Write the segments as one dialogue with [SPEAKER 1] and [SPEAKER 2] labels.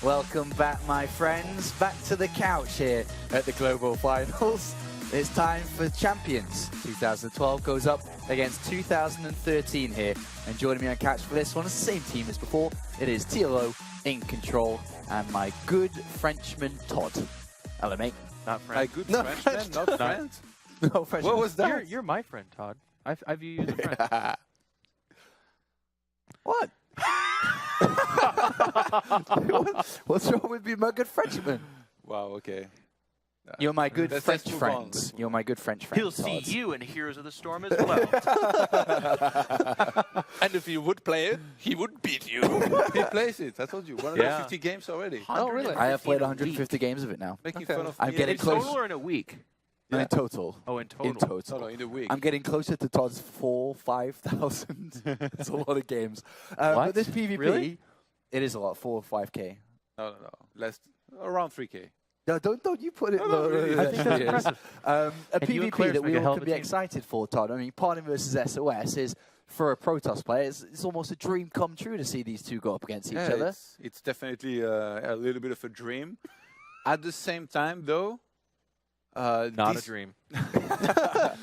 [SPEAKER 1] Welcome back, my friends. Back to the couch here at the Global Finals. It's time for Champions. 2012 goes up against 2013 here. And joining me on couch for this one is the same team as before. It is TLO in control and my good Frenchman, Todd. Hello, mate.
[SPEAKER 2] Not friend.
[SPEAKER 3] My good Frenchman, not friend?
[SPEAKER 1] No, Frenchman.
[SPEAKER 3] What was that?
[SPEAKER 2] You're my friend, Todd. I view you as a friend.
[SPEAKER 1] What? What's wrong with being my good Frenchman?
[SPEAKER 3] Wow, okay.
[SPEAKER 1] You're my good
[SPEAKER 3] Let's
[SPEAKER 1] French
[SPEAKER 3] move
[SPEAKER 1] friend.
[SPEAKER 3] on.
[SPEAKER 1] You're my good French friend.
[SPEAKER 2] He'll see
[SPEAKER 1] Todd.
[SPEAKER 2] you in Heroes of the Storm as well.
[SPEAKER 4] And if you would play it, he would beat you.
[SPEAKER 3] He plays it. I told you. 150 games already.
[SPEAKER 4] Oh, really?
[SPEAKER 1] I have played 150 games of it now.
[SPEAKER 3] Making
[SPEAKER 4] Okay.
[SPEAKER 3] fun of
[SPEAKER 1] I'm
[SPEAKER 3] me.
[SPEAKER 1] getting
[SPEAKER 2] In
[SPEAKER 1] close.
[SPEAKER 2] total or in a week?
[SPEAKER 1] In total.
[SPEAKER 2] Oh, in total.
[SPEAKER 1] In total.
[SPEAKER 3] No, in a week.
[SPEAKER 1] I'm getting closer to Todd's 5,000. It's a lot of games. But this PvP,
[SPEAKER 2] Really?
[SPEAKER 1] it is a lot. 4 or 5K.
[SPEAKER 3] No. Less, around 3K.
[SPEAKER 1] No, don't you put it
[SPEAKER 3] No,
[SPEAKER 1] lower
[SPEAKER 3] really.
[SPEAKER 1] than
[SPEAKER 2] I think that's
[SPEAKER 1] it is.
[SPEAKER 2] impressive.
[SPEAKER 1] A
[SPEAKER 2] And you and
[SPEAKER 1] PvP
[SPEAKER 2] Claire's
[SPEAKER 1] that
[SPEAKER 2] make
[SPEAKER 1] we
[SPEAKER 2] a hell
[SPEAKER 1] all
[SPEAKER 2] of
[SPEAKER 1] could
[SPEAKER 2] a
[SPEAKER 1] be
[SPEAKER 2] team.
[SPEAKER 1] excited for, Todd. I mean, PartinG versus sOs is, for a Protoss player, it's almost a dream come true to see these two go up against each other.
[SPEAKER 3] It's definitely a little bit of a dream. At the same time, though,
[SPEAKER 2] Not a dream.
[SPEAKER 3] I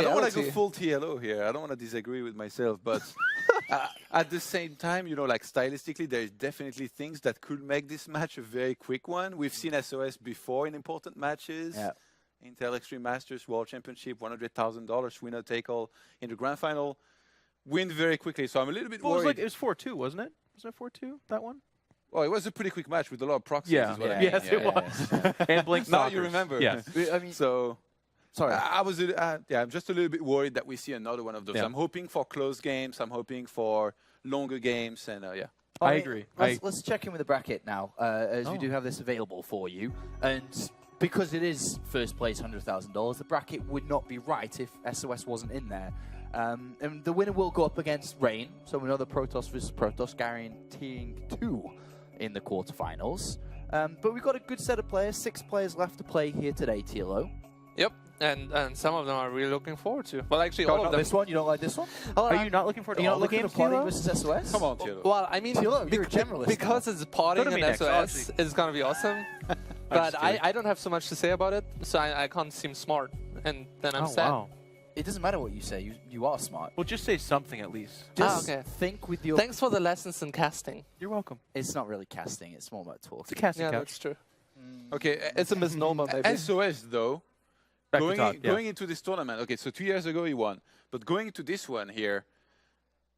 [SPEAKER 3] don't want to go
[SPEAKER 4] reality.
[SPEAKER 3] full TLO here. I don't want to disagree with myself, but at the same time, you know, like stylistically, there's definitely things that could make this match a very quick one. We've seen SOS before in important matches.
[SPEAKER 1] Yeah.
[SPEAKER 3] Intel Extreme Masters World Championship, $100,000 winner take all in the grand final, win very quickly. So I'm a little bit
[SPEAKER 2] Well,
[SPEAKER 3] worried.
[SPEAKER 2] it was 4-2, wasn't it? Wasn't it 4-2, that one?
[SPEAKER 3] Well, it was a pretty quick match with a lot of proxies.
[SPEAKER 2] Yeah.
[SPEAKER 3] is what I mean.
[SPEAKER 2] Yes, it was. And Blink
[SPEAKER 3] Now
[SPEAKER 2] Stalkers.
[SPEAKER 3] you remember.
[SPEAKER 2] Yes.
[SPEAKER 1] I mean,
[SPEAKER 3] So
[SPEAKER 1] sorry.
[SPEAKER 3] I was, I'm just a little bit worried that we see another one of those.
[SPEAKER 2] Yeah.
[SPEAKER 3] I'm hoping for close games. I'm hoping for longer games, and yeah.
[SPEAKER 2] I agree.
[SPEAKER 1] Let's check in with the bracket now, as we do have this available for you. And because it is first place $100,000, the bracket would not be right if SOS wasn't in there. And the winner will go up against Rain, so another Protoss versus Protoss, guaranteeing 2 in the quarterfinals. But we've got a good set of players, 6 players left to play here today, TLO.
[SPEAKER 4] Yep, and some of them are really looking forward to. Well, actually,
[SPEAKER 1] Oh,
[SPEAKER 4] all
[SPEAKER 1] not
[SPEAKER 4] of them.
[SPEAKER 1] this one? You don't like this one?
[SPEAKER 4] Oh,
[SPEAKER 2] Are you not looking forward
[SPEAKER 1] Are
[SPEAKER 2] to
[SPEAKER 1] you
[SPEAKER 2] all
[SPEAKER 1] not
[SPEAKER 2] the
[SPEAKER 1] looking
[SPEAKER 2] games,
[SPEAKER 1] at PartinG
[SPEAKER 2] Tilo?
[SPEAKER 1] versus SOS?
[SPEAKER 3] Come on, Tilo.
[SPEAKER 4] Well, I mean,
[SPEAKER 1] Tilo, you're a generalist
[SPEAKER 4] because it's PartinG
[SPEAKER 2] Go to me
[SPEAKER 4] and
[SPEAKER 2] next,
[SPEAKER 4] SOS, it's going to be awesome. But
[SPEAKER 2] just kidding.
[SPEAKER 4] I don't have so much to say about it, so I can't seem smart. And then I'm
[SPEAKER 2] Oh,
[SPEAKER 4] sad.
[SPEAKER 2] wow.
[SPEAKER 1] It doesn't matter what you say, you are smart.
[SPEAKER 2] Well, just say something at least.
[SPEAKER 1] Just
[SPEAKER 4] okay.
[SPEAKER 1] think with your...
[SPEAKER 4] Thanks for the lessons in casting.
[SPEAKER 2] You're welcome.
[SPEAKER 1] It's not really casting, it's more about
[SPEAKER 2] It's a
[SPEAKER 1] talking.
[SPEAKER 2] casting
[SPEAKER 4] Yeah,
[SPEAKER 2] couch.
[SPEAKER 4] that's true.
[SPEAKER 3] Okay,
[SPEAKER 4] It's a misnomer, maybe.
[SPEAKER 3] SOS though.
[SPEAKER 2] Back to Todd, yeah.
[SPEAKER 3] Going into this tournament, okay, so 2 years ago he won. But going into this one here,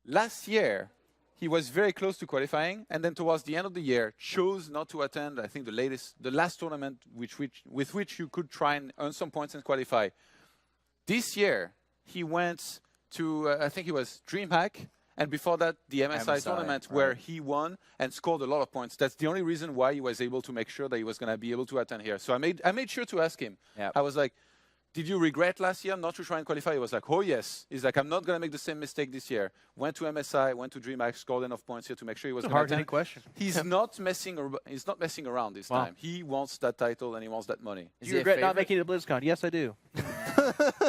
[SPEAKER 3] last year he was very close to qualifying, and then towards the end of the year chose not to attend, I think, the last tournament with which you could try and earn some points and qualify. This year he went to, I think it was DreamHack, and before that the MSI tournament
[SPEAKER 1] right.
[SPEAKER 3] where he won and scored a lot of points. That's the only reason why he was able to make sure that he was going to be able to attend here. So I made sure to ask him.
[SPEAKER 1] Yep.
[SPEAKER 3] I was like, did you regret last year not to try and qualify? He was like, oh yes. He's like, I'm not going to make the same mistake this year. Went to MSI, went to DreamHack, scored enough points here to make sure he was
[SPEAKER 2] It's a
[SPEAKER 3] going to
[SPEAKER 2] hard-hitting
[SPEAKER 3] attend.
[SPEAKER 2] question.
[SPEAKER 3] He's not messing around this
[SPEAKER 2] Wow.
[SPEAKER 3] time. He wants that title and he wants that money.
[SPEAKER 2] Do you regret not making it to BlizzCon? Yes, I do.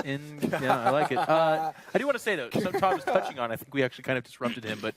[SPEAKER 2] Yeah, I like it. I do want to say, though, so Todd was touching on, I think we actually kind of disrupted him, but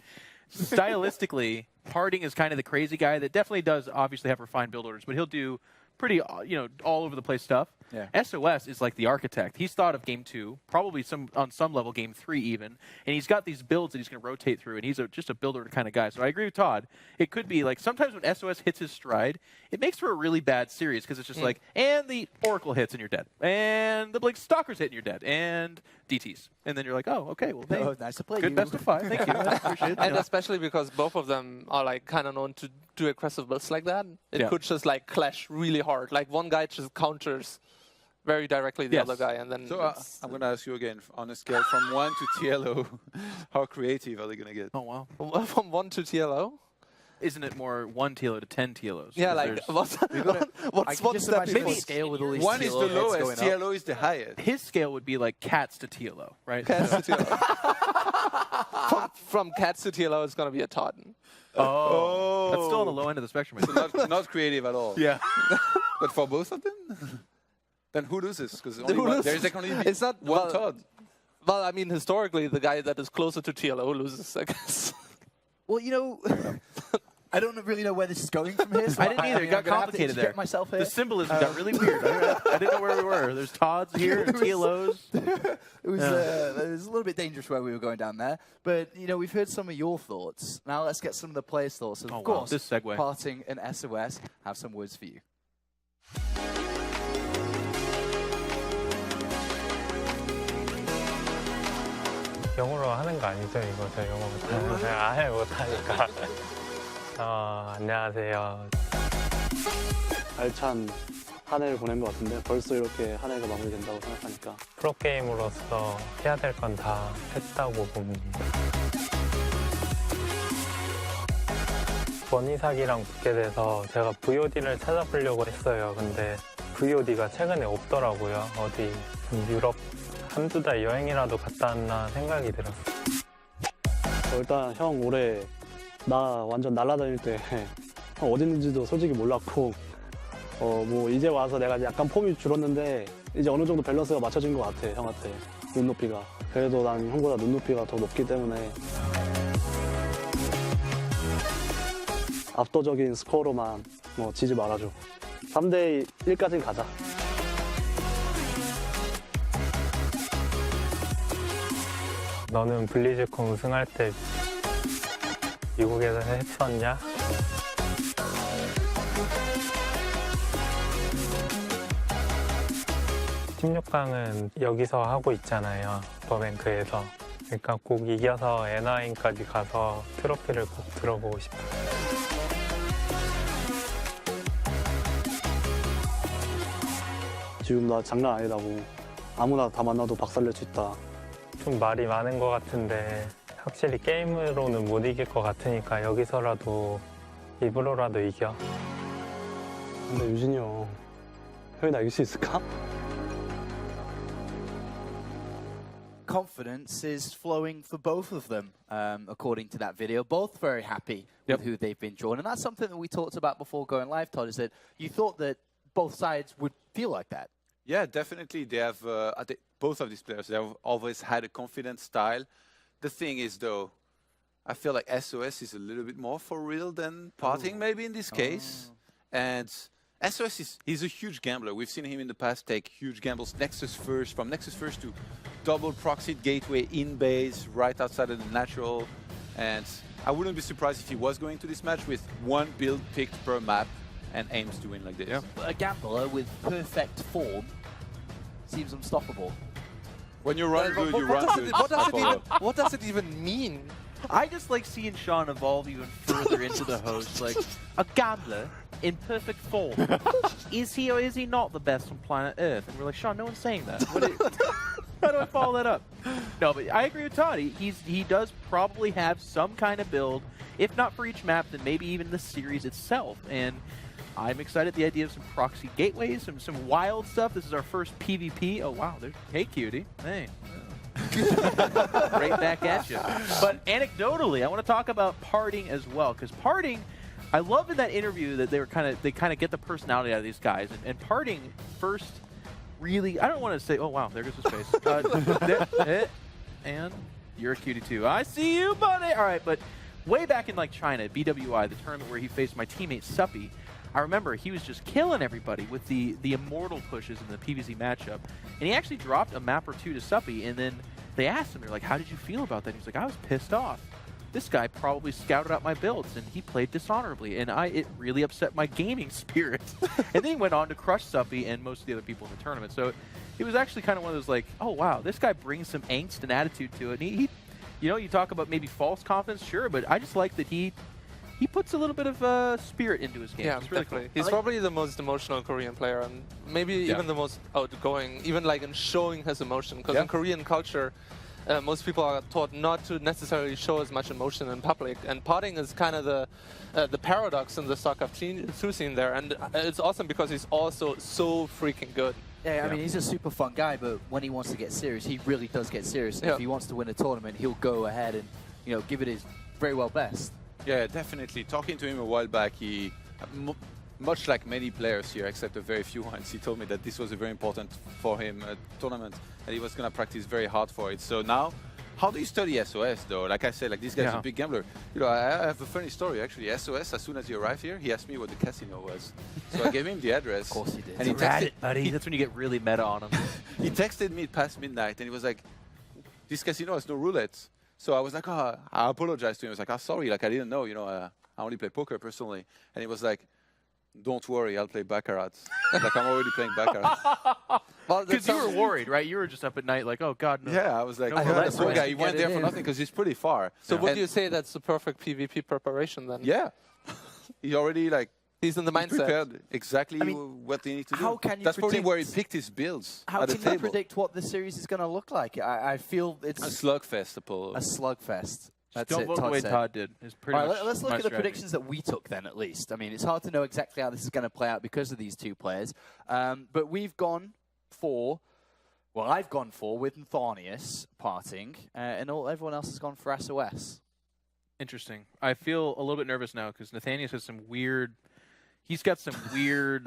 [SPEAKER 2] stylistically, PartinG is kind of the crazy guy that definitely does obviously have refined build orders, but he'll do pretty, all over the place stuff.
[SPEAKER 1] Yeah.
[SPEAKER 2] SOS is like the architect. He's thought of Game 2, probably on some level Game 3 even, and he's got these builds that he's going to rotate through, and he's just a builder kind of guy. So I agree with Todd. It could be like sometimes when SOS hits his stride, it makes for a really bad series because it's just like, and the Oracle hits and you're dead, and the Blink Stalkers hit and you're dead, and DTs, and then you're like, oh, okay, well, hey,
[SPEAKER 1] Oh, nice to play
[SPEAKER 2] good
[SPEAKER 1] you.
[SPEAKER 2] best of 5. Thank you. I appreciate it.
[SPEAKER 4] And especially because both of them are like kind of known to do aggressive builds like that. It could just like clash really hard. Like one guy just counters very directly the other guy, and then.
[SPEAKER 3] So I'm going to ask you again, on a scale from 1 to TLO, how creative are they going to get?
[SPEAKER 2] Oh, wow.
[SPEAKER 4] from 1 to TLO.
[SPEAKER 2] Isn't it more 1 TLO to 10 TLOs?
[SPEAKER 4] Yeah,
[SPEAKER 2] Because
[SPEAKER 4] like
[SPEAKER 2] there's-
[SPEAKER 4] what's one
[SPEAKER 1] just
[SPEAKER 4] step
[SPEAKER 1] imagine
[SPEAKER 4] before?
[SPEAKER 1] the scale with all these
[SPEAKER 3] 1 is the
[SPEAKER 1] TLO heads
[SPEAKER 3] lowest,
[SPEAKER 1] going up.
[SPEAKER 3] TLO is the highest.
[SPEAKER 2] his scale would be like cats to TLO, right?
[SPEAKER 4] Cats to TLO. from cats to TLO, it's gonna be a Totten.
[SPEAKER 2] Oh, that's still on the low end of the spectrum. I think.
[SPEAKER 3] So not creative at all.
[SPEAKER 2] Yeah.
[SPEAKER 3] But for both of them? Then who loses? Because
[SPEAKER 4] Who loses?
[SPEAKER 3] there's like only
[SPEAKER 4] It's not
[SPEAKER 3] one Todd.
[SPEAKER 4] Well, I mean, historically, the guy that is closer to TLO loses, I guess.
[SPEAKER 1] Well, I don't really know where this is going from here. So
[SPEAKER 2] I didn't either. It got complicated there.
[SPEAKER 1] Myself here.
[SPEAKER 2] The symbolism got really weird. I didn't know where we were. There's Todd's here and TLOs.
[SPEAKER 1] It was a little bit dangerous where we were going down there. But, you know, we've heard some of your thoughts. Now let's get some of the players' thoughts. Of course,
[SPEAKER 2] this segue.
[SPEAKER 1] PartinG and SOS have some words for you.
[SPEAKER 5] 영어로 하는 거 아니죠? 이거 저 영어 못하는데 아예 못하니까. 안녕하세요.
[SPEAKER 6] 알찬 한 해를 보낸 것 같은데 벌써 이렇게 한 해가 마무리된다고 생각하니까
[SPEAKER 5] 프로게이머로서 해야 될 건 다 했다고 봅니다. 원희삭이랑 붙게 돼서 제가 VOD를 찾아보려고 했어요. 근데 VOD가 최근에 없더라고요. 어디 좀 유럽 한두 달 여행이라도 갔다 왔나 생각이 들었어요.
[SPEAKER 6] 일단 형 올해 나 완전 날아다닐 때 형 어디 있는지도 솔직히 몰랐고 뭐 이제 와서 내가 약간 폼이 줄었는데 이제 어느 정도 밸런스가 맞춰진 것 같아 형한테 눈높이가. 그래도 난 형보다 눈높이가 더 높기 때문에 압도적인 스코어로만 뭐 지지 말아줘. 3대 1까지 가자.
[SPEAKER 5] 너는 블리즈컨 우승할 때 미국에서 했었냐? 16강은 여기서 하고 있잖아요. 버뱅크에서. 그러니까 꼭 이겨서 N9까지 가서 트로피를 꼭 들어보고 싶어요.
[SPEAKER 6] 지금 나 장난 아니라고. 아무나 다 만나도 박살낼 수 있다.
[SPEAKER 5] 좀 말이 많은 것 같은데 확실히 게임으로는 못 이길 것 같으니까 여기서라도 입으로라도 이겨.
[SPEAKER 6] 근데 유진이 형, 형이 나 이길 수 있을까?
[SPEAKER 1] Confidence is flowing for both of them, according to that video. Both very happy with who they've been drawn. And that's something that we talked about before going live, Todd, is that you thought that both sides would feel like that.
[SPEAKER 3] Yeah, definitely. They have both of these players. They have always had a confident style. The thing is, though, I feel like SOS is a little bit more for real than PartinG, maybe in this case. And SOS he's a huge gambler. We've seen him in the past take huge gambles. From Nexus First to double proxied gateway in base, right outside of the natural. And I wouldn't be surprised if he was going to this match with one build picked per map and aims to win like this.
[SPEAKER 1] Yeah. A gambler with perfect form seems unstoppable.
[SPEAKER 3] When you run good, you run good.
[SPEAKER 4] What does it even mean?
[SPEAKER 2] I just like seeing Sean evolve even further into the host. Like, a gambler in perfect form. Is he or is he not the best on planet Earth? And we're like, Sean, no one's saying that. How do I follow that up? No, but I agree with Todd. He does probably have some kind of build, if not for each map, then maybe even the series itself. And I'm excited at the idea of some proxy gateways, some wild stuff. This is our first PvP. Oh, wow. Hey, cutie. Hey. Right back at you. But anecdotally, I want to talk about PartinG as well, because PartinG, I love in that interview that they kind of get the personality out of these guys. And PartinG first really, I don't want to say, oh, wow, there goes his face. And you're a cutie, too. I see you, buddy. All right, but way back in like China, BWI, the tournament where he faced my teammate Suppy, I remember he was just killing everybody with the immortal pushes in the PvZ matchup. And he actually dropped a map or two to Suppy, and then they asked him, they're like, how did you feel about that? And he's like, I was pissed off. This guy probably scouted out my builds, and he played dishonorably, and it really upset my gaming spirit. And then he went on to crush Suppy and most of the other people in the tournament. So it was actually kind of one of those like, oh, wow, this guy brings some angst and attitude to it. And he you know, you talk about maybe false confidence, sure, but I just like that he puts a little bit of spirit into his game.
[SPEAKER 4] Yeah,
[SPEAKER 2] it's really
[SPEAKER 4] definitely.
[SPEAKER 2] cool.
[SPEAKER 4] He's probably the most emotional Korean player, and maybe even the most outgoing, even like in showing his emotion. Because in Korean culture, most people are taught not to necessarily show as much emotion in public. And PartinG is kind of the paradox in the StarCraft 2 scene there. And it's awesome because he's also so freaking good.
[SPEAKER 1] Yeah, I mean, he's a super fun guy, but when he wants to get serious, he really does get serious. And if he wants to win a tournament, he'll go ahead and, you know, give it his very well best. Yeah,
[SPEAKER 3] definitely. Talking to him a while back, he, much like many players here, except a very few ones, he told me that this was a very important for him tournament, and he was going to practice very hard for it. So now, How do you study SOS though? Like I said, like this guy's a big gambler. You know, I have a funny story actually. SOS, as soon as he arrived here, he asked me what the casino was. So I gave him the address.
[SPEAKER 1] Of course he did.
[SPEAKER 3] And he texted,
[SPEAKER 2] buddy. That's when you get really meta on him.
[SPEAKER 3] he texted me past midnight and he was like, this casino has no roulette. So I was like, oh, I apologized to him. I was like, oh, sorry, like I didn't know, you know, I only play poker personally. And he was like, don't worry, I'll play Baccarat. Like I'm already playing Baccarat.
[SPEAKER 2] Because you were worried, right? You were just up at night like, oh, God, no.
[SPEAKER 3] Yeah, I was like,
[SPEAKER 2] No,
[SPEAKER 3] I heard
[SPEAKER 2] that's
[SPEAKER 3] that poor
[SPEAKER 1] why
[SPEAKER 3] guy,
[SPEAKER 1] you
[SPEAKER 3] he went
[SPEAKER 1] get
[SPEAKER 3] there
[SPEAKER 1] it
[SPEAKER 3] for
[SPEAKER 1] in.
[SPEAKER 3] nothing because he's pretty far.
[SPEAKER 4] So would
[SPEAKER 3] And-
[SPEAKER 4] you say that's the perfect PvP preparation then?
[SPEAKER 3] Yeah. He already like
[SPEAKER 4] He's in the mindset.
[SPEAKER 3] prepared exactly
[SPEAKER 1] I mean,
[SPEAKER 3] what they need to do.
[SPEAKER 1] how can you
[SPEAKER 3] That's probably
[SPEAKER 1] predict-
[SPEAKER 3] where he picked his builds
[SPEAKER 1] How
[SPEAKER 3] at the
[SPEAKER 1] can you
[SPEAKER 3] table.
[SPEAKER 1] predict what the series is going to look like? I feel
[SPEAKER 3] A
[SPEAKER 1] it's
[SPEAKER 3] slugfest, Apollo.
[SPEAKER 1] a slugfest. That's
[SPEAKER 2] Don't
[SPEAKER 1] it,
[SPEAKER 2] vote the
[SPEAKER 1] Todd
[SPEAKER 2] way
[SPEAKER 1] said.
[SPEAKER 2] Todd did. It's pretty
[SPEAKER 1] All right,
[SPEAKER 2] much
[SPEAKER 1] let's look
[SPEAKER 2] my
[SPEAKER 1] at the
[SPEAKER 2] strategy.
[SPEAKER 1] predictions that we took then, at least. I mean, it's hard to know exactly how this is going to play out because of these two players. But we've gone for, well, I've gone for with Nathanius PartinG, and everyone else has gone for SOS.
[SPEAKER 2] Interesting. I feel a little bit nervous now because Nathanius has some weird... He's got some weird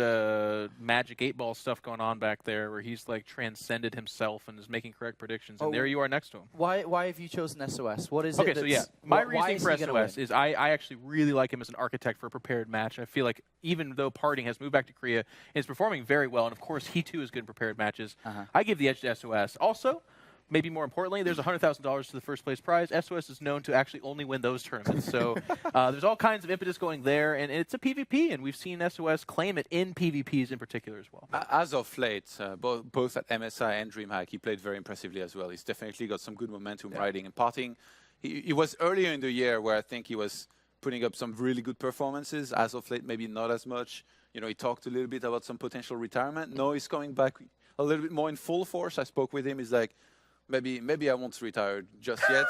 [SPEAKER 2] Magic 8-Ball stuff going on back there where he's like transcended himself and is making correct predictions. And there you are next to him.
[SPEAKER 1] Why have you chosen SOS? What is it
[SPEAKER 2] Okay, so yeah,
[SPEAKER 1] that's-
[SPEAKER 2] my
[SPEAKER 1] why
[SPEAKER 2] reasoning
[SPEAKER 1] is
[SPEAKER 2] for
[SPEAKER 1] he gonna
[SPEAKER 2] SOS
[SPEAKER 1] win?
[SPEAKER 2] is I actually really like him as an architect for a prepared match. I feel like even though PartinG has moved back to Korea and is performing very well, and of course he too is good in prepared matches, I give the edge to SOS. Also, maybe more importantly, there's $100,000 to the first place prize. SOS is known to actually only win those tournaments. So there's all kinds of impetus going there, and it's a PvP, and we've seen SOS claim it in PvPs in particular as well.
[SPEAKER 3] As of late, both at MSI and DreamHack, he played very impressively as well. He's definitely got some good momentum riding and PartinG. He was earlier in the year where I think he was putting up some really good performances. As of late, maybe not as much. You know, he talked a little bit about some potential retirement. No, he's coming back a little bit more in full force. I spoke with him. He's like, maybe I won't retire just yet.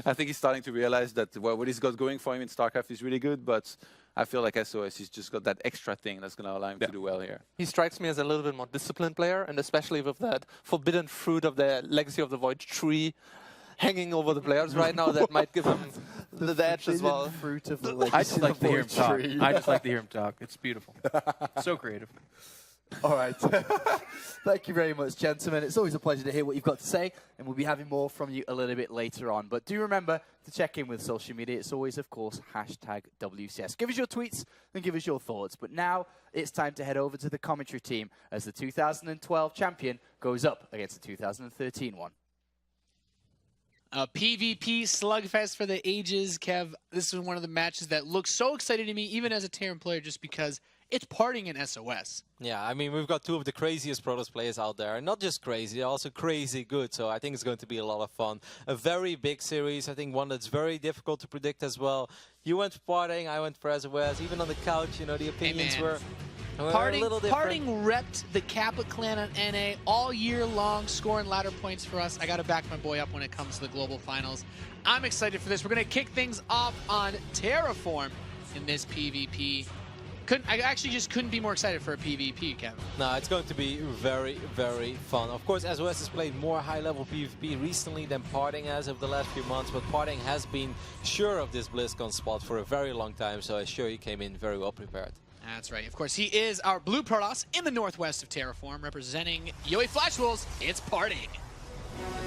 [SPEAKER 3] I think he's starting to realize that what he's got going for him in StarCraft is really good, but I feel like SOS, he's just got that extra thing that's going to allow him to do well here.
[SPEAKER 4] He strikes me as a little bit more disciplined player, and especially with that forbidden fruit of the Legacy of the Void tree hanging over the players right now, that might give him the edge as well.
[SPEAKER 1] Fruit of the
[SPEAKER 2] I just like to hear him talk.
[SPEAKER 1] tree.
[SPEAKER 2] I just like to hear him talk. It's beautiful. So creative.
[SPEAKER 1] All right. Thank you very much, gentlemen. It's always a pleasure to hear what you've got to say, and we'll be having more from you a little bit later on. But do remember to check in with social media. It's always, of course, #WCS. Give us your tweets and give us your thoughts. But now it's time to head over to the commentary team as the 2012 champion goes up against the 2013 one.
[SPEAKER 7] A PvP slugfest for the ages, Kev. This is one of the matches that looks so exciting to me, even as a Terran player, just because it's PartinG and SOS.
[SPEAKER 8] Yeah, I mean, we've got two of the craziest Protoss players out there. And not just crazy, also crazy good. So I think it's going to be a lot of fun. A very big series. I think one that's very difficult to predict as well. You went for PartinG, I went for SOS. Even on the couch, you know, the opinions were a little different.
[SPEAKER 7] PartinG repped the Kappa clan on NA all year long, scoring ladder points for us. I got to back my boy up when it comes to the global finals. I'm excited for this. We're going to kick things off on Terraform in this PvP. I actually just couldn't be more excited for a PvP, Kevin.
[SPEAKER 8] No, it's going to be very, very fun. Of course, SOS has played more high-level PvP recently than PartinG has over the last few months, but PartinG has been sure of this BlizzCon spot for a very long time, so I'm sure he came in very well prepared.
[SPEAKER 7] That's right. Of course, he is our blue Protoss in the northwest of Terraform, representing Yoey Flash Wolves. It's PartinG.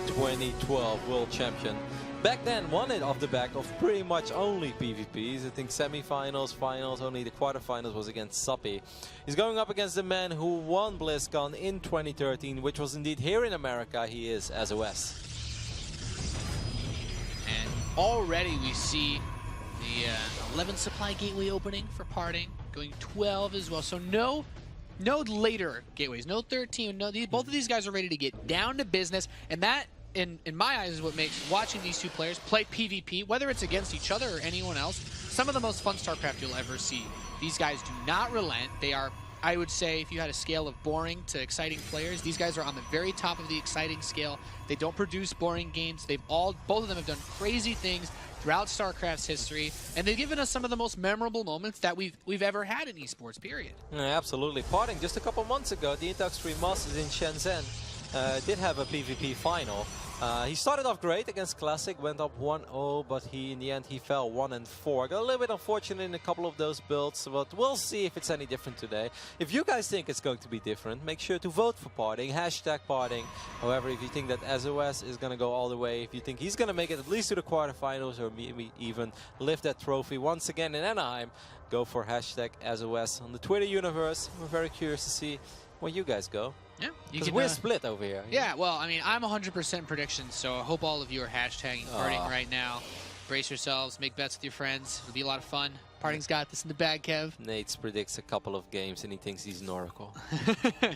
[SPEAKER 8] 2012 World Champion. Back then, won it off the back of pretty much only PvPs. I think semifinals, finals, only the quarterfinals was against Suppi. He's going up against the man who won BlizzCon in 2013, which was indeed here in America. He is SOS.
[SPEAKER 7] And already we see the 11 supply gateway opening for PartinG, going 12 as well. So no later gateways, no 13. Both of these guys are ready to get down to business, and that, in my eyes, is what makes watching these two players play PvP, whether it's against each other or anyone else, some of the most fun StarCraft you'll ever see. These guys do not relent. They are, I would say, if you had a scale of boring to exciting players, these guys are on the very top of the exciting scale. They don't produce boring games. Both of them have done crazy things throughout StarCraft's history, and they've given us some of the most memorable moments that we've ever had in esports, period.
[SPEAKER 8] Yeah, absolutely. PartinG, just a couple months ago, the Intox 3 Masters in Shenzhen, did have a PvP final. He started off great against Classic, went up 1-0, but in the end he fell 1-4. Got a little bit unfortunate in a couple of those builds, but we'll see if it's any different today. If you guys think it's going to be different, make sure to vote for PartinG, hashtag PartinG. However, if you think that sOs is going to go all the way, if you think he's going to make it at least to the quarterfinals or maybe even lift that trophy once again in Anaheim, go for hashtag sOs on the Twitter universe. We're very curious to see where you guys go.
[SPEAKER 7] Yeah,
[SPEAKER 8] because we're split over here.
[SPEAKER 7] Yeah, well, I mean, I'm 100% predictions, so I hope all of you are hashtagging PartinG right now. Brace yourselves, make bets with your friends. It'll be a lot of fun. PartinG's got this in the bag, Kev.
[SPEAKER 8] Nate predicts a couple of games and he thinks he's an Oracle.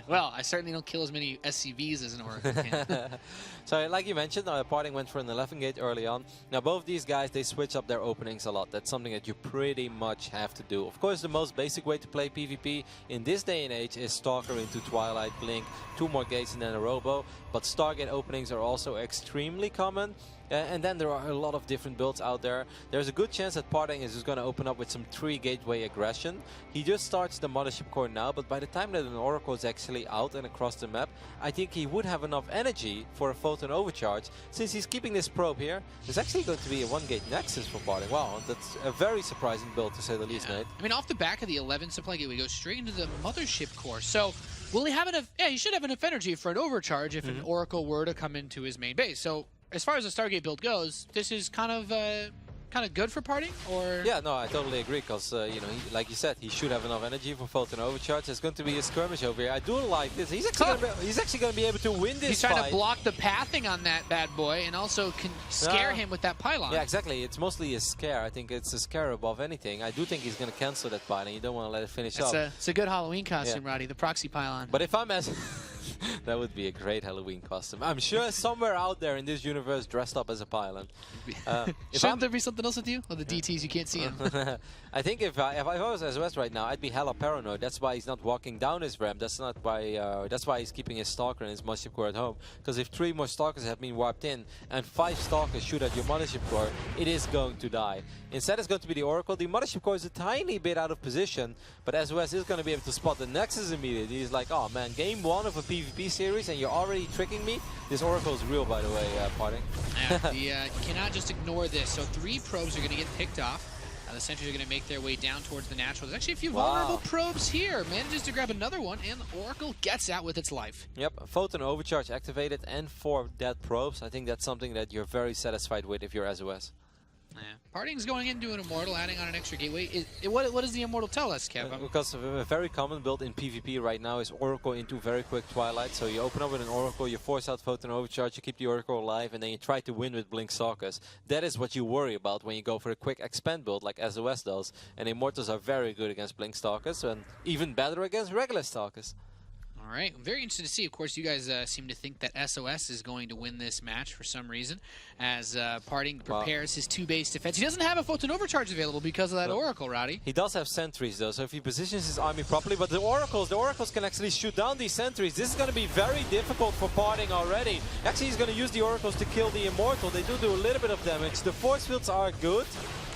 [SPEAKER 7] Well, I certainly don't kill as many SCVs as an Oracle can.
[SPEAKER 8] So, like you mentioned, PartinG went for an 11 gate early on. Now, both these guys, they switch up their openings a lot. That's something that you pretty much have to do. Of course, the most basic way to play PvP in this day and age is Stalker into Twilight, Blink, 2 more gates and then a Robo. But Stargate openings are also extremely common. And then there are a lot of different builds out there. There's a good chance that PartinG is just going to open up with some 3 gateway aggression. He just starts the Mothership Core now, but by the time that an Oracle is actually out and across the map, I think he would have enough energy for a Photon Overcharge. Since he's keeping this probe here, there's actually going to be a 1-gate Nexus for PartinG. Wow, that's a very surprising build to say the least, Nate.
[SPEAKER 7] I mean, off the back of the 11 supply gate, we go straight into the Mothership Core. So, will he have enough? Yeah, he should have enough energy for an overcharge if an Oracle were to come into his main base. So, as far as the Stargate build goes, this is kind of good for PartinG, or?
[SPEAKER 8] Yeah, no, I totally agree, because, you know, like you said, he should have enough energy for Photon Overcharge. There's going to be a skirmish over here. I do like this. He's actually going to be able to win this
[SPEAKER 7] He's trying to block the pathing on that bad boy and also can scare him with that pylon.
[SPEAKER 8] Yeah, exactly. It's mostly a scare. I think it's a scare above anything. I do think he's going to cancel that pylon. You don't want to let it finish up.
[SPEAKER 7] It's a good Halloween costume, Roddy, the proxy pylon.
[SPEAKER 8] But if I'm as... that would be a great Halloween costume. I'm sure somewhere out there in this universe dressed up as a pylon.
[SPEAKER 7] Shouldn't there be something else with you? Oh, the DTs, you can't see him.
[SPEAKER 8] I think if I was sOs right now, I'd be hella paranoid. That's why he's not walking down his ramp. That's why he's keeping his Stalker and his Mothership Core at home. Because if 3 more Stalkers have been warped in and 5 Stalkers shoot at your Mothership Core, it is going to die. Instead, it's going to be the Oracle. The Mothership Core is a tiny bit out of position, but sOs is going to be able to spot the Nexus immediately. He's like, oh man, game 1 of a PvP series and you're already tricking me? This Oracle is real, by the way, PartinG.
[SPEAKER 7] Yeah, you cannot just ignore this. So 3 probes are going to get picked off. The sentries are going to make their way down towards the natural. There's actually a few vulnerable probes here. Manages to grab another one, and Oracle gets out with its life.
[SPEAKER 8] Yep, Photon Overcharge activated and 4 dead probes. I think that's something that you're very satisfied with if you're sOs.
[SPEAKER 7] Yeah. PartinG's going into an Immortal, adding on an extra gateway. What does the Immortal tell us, Kev?
[SPEAKER 8] Because a very common build in PvP right now is Oracle into very quick Twilight. So you open up with an Oracle, you force out Photon Overcharge, you keep the Oracle alive, and then you try to win with Blink Stalkers. That is what you worry about when you go for a quick expand build like sOs does. And Immortals are very good against Blink Stalkers, and even better against regular Stalkers.
[SPEAKER 7] All right, I'm very interested to see. Of course, you guys seem to think that sOs is going to win this match for some reason, as PartinG prepares his 2-base defense. He doesn't have a Photon Overcharge available because of that Oracle, Roddy.
[SPEAKER 8] He does have sentries, though, so if he positions his army properly, but the Oracles can actually shoot down these sentries. This is going to be very difficult for PartinG already. Actually, he's going to use the Oracles to kill the Immortal. They do a little bit of damage. The force fields are good.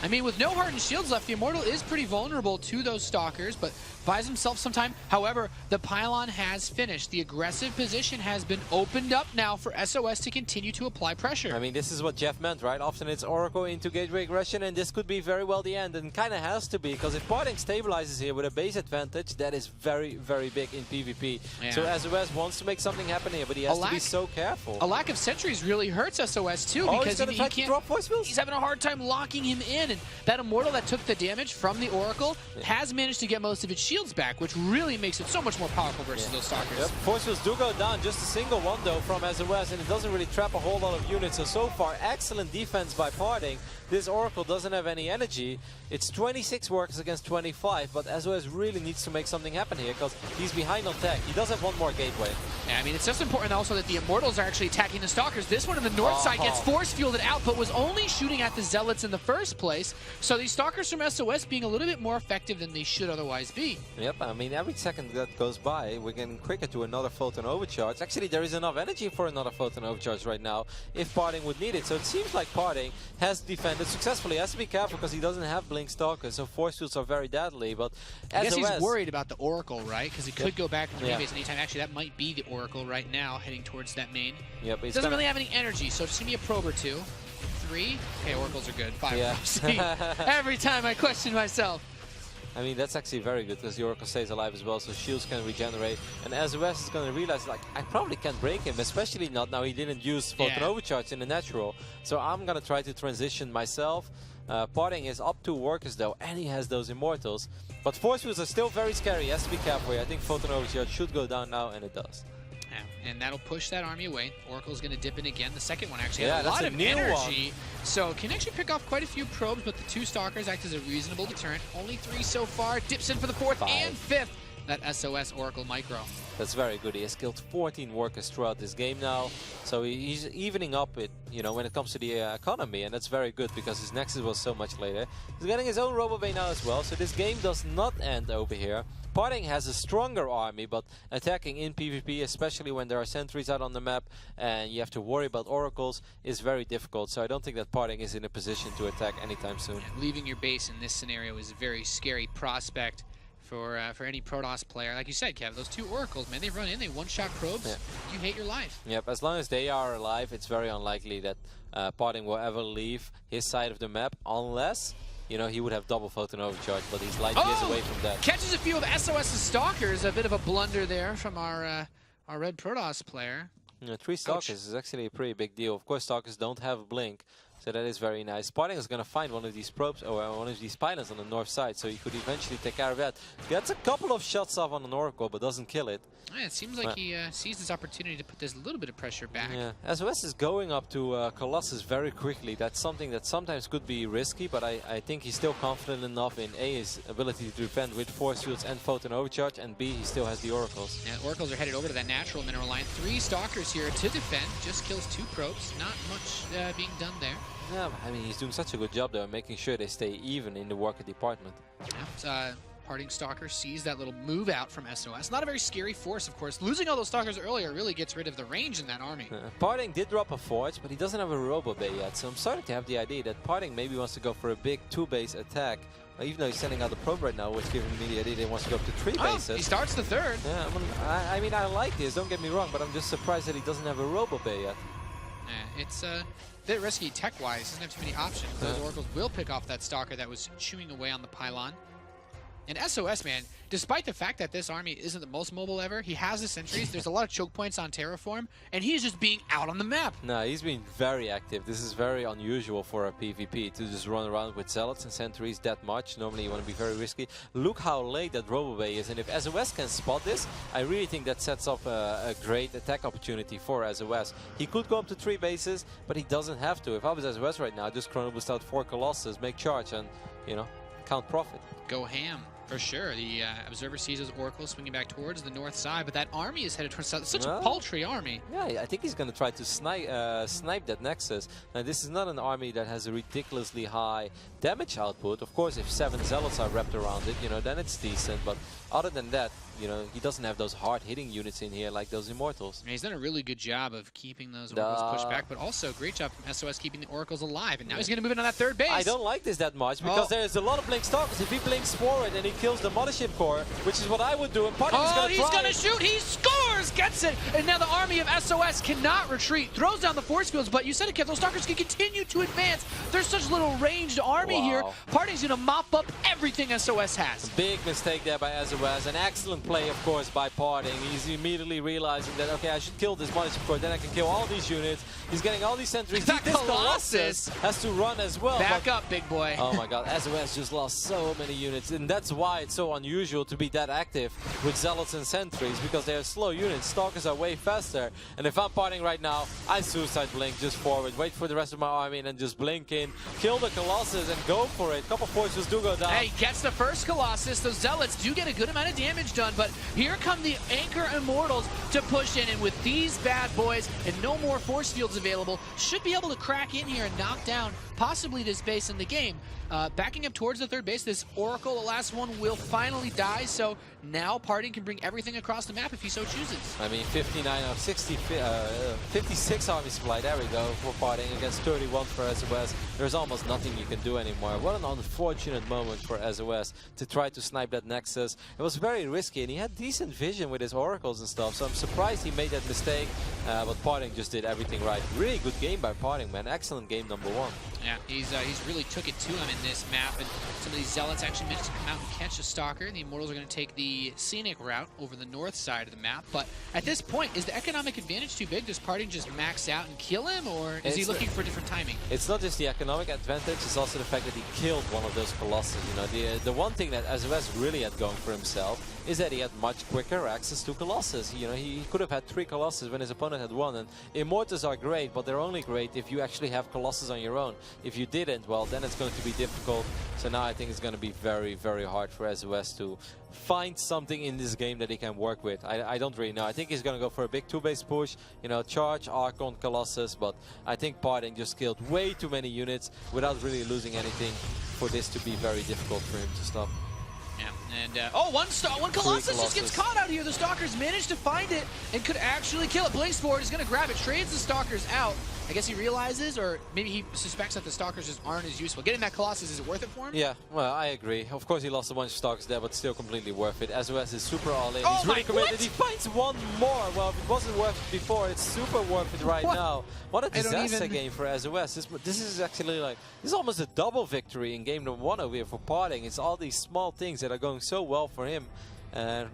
[SPEAKER 7] I mean, with no hardened shields left, the Immortal is pretty vulnerable to those Stalkers, but buys himself some time. However, the pylon has finished. The aggressive position has been opened up now for sOs to continue to apply pressure.
[SPEAKER 8] I mean, this is what Jeff meant, right? Often it's Oracle into gateway aggression, and this could be very well the end, and kind of has to be, because if PartinG stabilizes here with a base advantage, that is very, very big in PvP. Yeah. So sOs wants to make something happen here, but he has to be so careful.
[SPEAKER 7] A lack of sentries really hurts sOs too, because
[SPEAKER 8] he can't drop voice fields?
[SPEAKER 7] He's having a hard time locking him in, and that Immortal that took the damage from the Oracle has managed to get most of its shields back, which really makes it so much more powerful versus those Stalkers.
[SPEAKER 8] Yep. Force fields do go down, just a single one though from sOs, and it doesn't really trap a whole lot of units. So far, excellent defense by PartinG. This Oracle doesn't have any energy. It's 26 workers against 25, but sOs really needs to make something happen here because he's behind on tech. He does have 1 more gateway.
[SPEAKER 7] Yeah, I mean, it's just important also that the Immortals are actually attacking the Stalkers. This one on the north side gets force fielded out, but was only shooting at the Zealots in the first place. place. So these Stalkers from SOS being a little bit more effective than they should otherwise be.
[SPEAKER 8] Yep, I mean, every second that goes by, we're getting quicker to another photon overcharge. Actually, there is enough energy for another photon overcharge right now, if PartinG would need it. So it seems like PartinG has defended successfully. He has to be careful because he doesn't have Blink Stalkers, so force fields are very deadly. But
[SPEAKER 7] I guess
[SPEAKER 8] SOS,
[SPEAKER 7] he's worried about the Oracle, right? Because he could go back to the main
[SPEAKER 8] Yeah.
[SPEAKER 7] base anytime. Actually, that might be the Oracle right now, heading towards that main.
[SPEAKER 8] Yep, he's
[SPEAKER 7] Doesn't
[SPEAKER 8] gonna-
[SPEAKER 7] really have any energy, so just give me a probe or two. 3. Okay, Oracles are good. 5.
[SPEAKER 8] Yeah.
[SPEAKER 7] See, every time I question myself.
[SPEAKER 8] I mean, that's actually very good because the Oracle stays alive as well, so shields can regenerate. And SOS is going to realize, like, I probably can't break him, especially not now he didn't use Photon Overcharge in the natural. So I'm going to try to transition myself. PartinG is up 2 workers though, and he has those Immortals. But force fields are still very scary. He has to be careful here. I think Photon Overcharge should go down now, and it does.
[SPEAKER 7] Yeah, and that'll push that army away. Oracle's going to dip in again. The second one actually
[SPEAKER 8] Yeah,
[SPEAKER 7] has a
[SPEAKER 8] that's
[SPEAKER 7] lot
[SPEAKER 8] a
[SPEAKER 7] of
[SPEAKER 8] new
[SPEAKER 7] energy. So can actually pick off quite a few probes, but the 2 Stalkers act as a reasonable deterrent. Only 3 so far. Dips in for the 4th and 5th. That SOS Oracle Micro.
[SPEAKER 8] That's very good. He has killed 14 workers throughout this game now. So he's evening up it, you know, when it comes to the economy, and that's very good because his Nexus was so much later. He's getting his own RoboBay now as well, so this game does not end over here. PartinG has a stronger army, but attacking in PvP, especially when there are sentries out on the map and you have to worry about oracles, is very difficult. So I don't think that PartinG is in a position to attack anytime soon.
[SPEAKER 7] Yeah, leaving your base in this scenario is a very scary prospect for any Protoss player. Like you said, Kev, those 2 Oracles, man, they run in, they one-shot probes.
[SPEAKER 8] Yeah.
[SPEAKER 7] You hate your life.
[SPEAKER 8] Yep, as long as they are alive, it's very unlikely that PartinG will ever leave his side of the map, unless, you know, he would have double Photon Overcharge, but he's light years away from that.
[SPEAKER 7] Catches a few of SOS's Stalkers. A bit of a blunder there from our red Protoss player.
[SPEAKER 8] You know, 3 Stalkers is actually a pretty big deal. Of course, Stalkers don't have Blink, so that is very nice. PartinG is going to find one of these probes, or one of these pylons on the north side, so he could eventually take care of that. Gets a couple of shots off on an Oracle, but doesn't kill it.
[SPEAKER 7] Yeah, it seems like he sees this opportunity to put this little bit of pressure back.
[SPEAKER 8] Yeah, SOS is going up to Colossus very quickly. That's something that sometimes could be risky, but I think he's still confident enough in A, his ability to defend with force fields and Photon Overcharge, and B, he still has the Oracles.
[SPEAKER 7] Yeah, Oracles are headed over to that natural mineral line. 3 Stalkers here to defend. Just kills 2 probes. Not much being done there.
[SPEAKER 8] Yeah, I mean, he's doing such a good job though, making sure they stay even in the worker department.
[SPEAKER 7] Yeah, PartinG Stalker sees that little move out from SOS. Not a very scary force, of course. Losing all those Stalkers earlier really gets rid of the range in that army.
[SPEAKER 8] PartinG did drop a Forge, but he doesn't have a RoboBay yet, so I'm starting to have the idea that PartinG maybe wants to go for a big 2-base attack. Even though he's sending out the probe right now, which is giving me the idea that he wants to go up to 3 bases.
[SPEAKER 7] He starts the 3rd.
[SPEAKER 8] Yeah, I mean, I like this, don't get me wrong, but I'm just surprised that he doesn't have a RoboBay yet.
[SPEAKER 7] Yeah, it's a bit risky tech-wise. He doesn't have too many options. Those Oracles will pick off that Stalker that was chewing away on the pylon. And SOS, man, despite the fact that this army isn't the most mobile ever, he has the sentries. There's a lot of choke points on Terraform, and he's just being out on the map.
[SPEAKER 8] No, he's been very active. This is very unusual for a PvP to just run around with zealots and sentries that much. Normally you want to be very risky. Look how late that RoboBay is, and if SOS can spot this, I really think that sets up a great attack opportunity for SOS. He could go up to 3 bases, but he doesn't have to. If I was SOS right now, just Chrono Boost out 4 Colossus, make charge, and, you know, count profit.
[SPEAKER 7] Go ham. For sure. The Observer sees those Oracles swinging back towards the north side, but that army is headed towards south. Such a paltry army.
[SPEAKER 8] Yeah, I think he's going to try to snipe that Nexus. Now, this is not an army that has a ridiculously high damage output. Of course, if 7 Zealots are wrapped around it, you know, then it's decent. But other than that, you know, he doesn't have those hard-hitting units in here like those Immortals.
[SPEAKER 7] Yeah, he's done a really good job of keeping those Oracles pushed back, but also great job from SOS keeping the Oracles alive. And now he's going to move in on that 3rd base.
[SPEAKER 8] I don't like this that much because there's a lot of Blink Stalkers. If he blinks forward and he kills the Mothership Core, which is what I would do, and PartinG is going to
[SPEAKER 7] shoot. He scores, gets it, and now the army of SOS cannot retreat. Throws down the force fields, but you said it, Kev, those Stalkers can continue to advance. There's such little ranged army here. PartinG's going to mop up everything SOS has.
[SPEAKER 8] Big mistake there by SOS. An excellent play, of course, by PartinG. He's immediately realizing that, okay, I should kill this Mothership Core, then I can kill all these units. He's getting all these sentries.
[SPEAKER 7] That
[SPEAKER 8] this Colossus has to run as well.
[SPEAKER 7] Back up, big boy.
[SPEAKER 8] Oh my god, SOS just lost so many units, and that's why it's so unusual to be that active with Zealots and Sentries, because they're slow units. Stalkers are way faster, and if I'm PartinG right now, I suicide blink just forward, wait for the rest of my army, and then just blink in, kill the Colossus, and go for it. Couple forces do go down.
[SPEAKER 7] Hey, gets the first Colossus. Those Zealots do get a good amount of damage done, but here come the Anchor Immortals to push in, and with these bad boys and no more force fields available, should be able to crack in here and knock down possibly this base in the game. Backing up towards the third base, this Oracle, the last one, will finally die, so now PartinG can bring everything across the map if he so chooses.
[SPEAKER 8] I mean, 59 of 60, 56 army supply, there we go, for PartinG against 31 for sOs. There's almost nothing you can do anymore. What an unfortunate moment for sOs to try to snipe that Nexus. It was very risky, and he had decent vision with his oracles and stuff, so I'm surprised he made that mistake, but PartinG just did everything right. Really good game by PartinG, man. Excellent game number 1.
[SPEAKER 7] Yeah, he's really took it to him in this map, and some of these Zealots actually managed to come out and catch the Stalker. The Immortals are going to take the scenic route over the north side of the map, but at this point, is the economic advantage too big? Does PartinG just max out and kill him, or is he looking for different timing?
[SPEAKER 8] It's not just the economic advantage, it's also the fact that he killed one of those Colossus. You know, the one thing that sOs really had going for himself is that he had much quicker access to Colossus. You know, he could have had 3 Colossus when his opponent had 1, and Immortals are great, but they're only great if you actually have Colossus on your own. If you didn't, well, then it's going to be difficult. So now I think it's going to be very, very hard for sOs to find something in this game that he can work with. I don't really know. I think he's going to go for a big 2-base push, you know, charge, Archon, Colossus, but I think PartinG just killed way too many units without really losing anything for this to be very difficult for him to stop.
[SPEAKER 7] Yeah, and one Colossus just gets caught out here. The Stalkers managed to find it and could actually kill it. Blinks forward, is going to grab it, trades the Stalkers out. I guess he realizes, or maybe he suspects that the Stalkers just aren't as useful. Getting that Colossus, is it worth it for him?
[SPEAKER 8] Yeah, well, I agree. Of course, he lost a bunch of Stalkers there, but still completely worth it. sOs is super all-in.
[SPEAKER 7] Oh,
[SPEAKER 8] he's really committed. He finds one more. Well, if it wasn't worth it before, it's super worth it right now. What a disaster game for sOs. This is actually like, this is almost a double victory in game number 1 over here for PartinG. It's all these small things that are going so well for him. And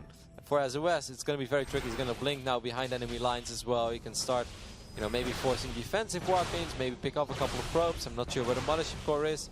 [SPEAKER 8] for sOs, it's going to be very tricky. He's going to blink now behind enemy lines as well. He can start, you know, maybe forcing defensive warplanes, maybe pick up a couple of probes. I'm not sure where the Mothership Core is.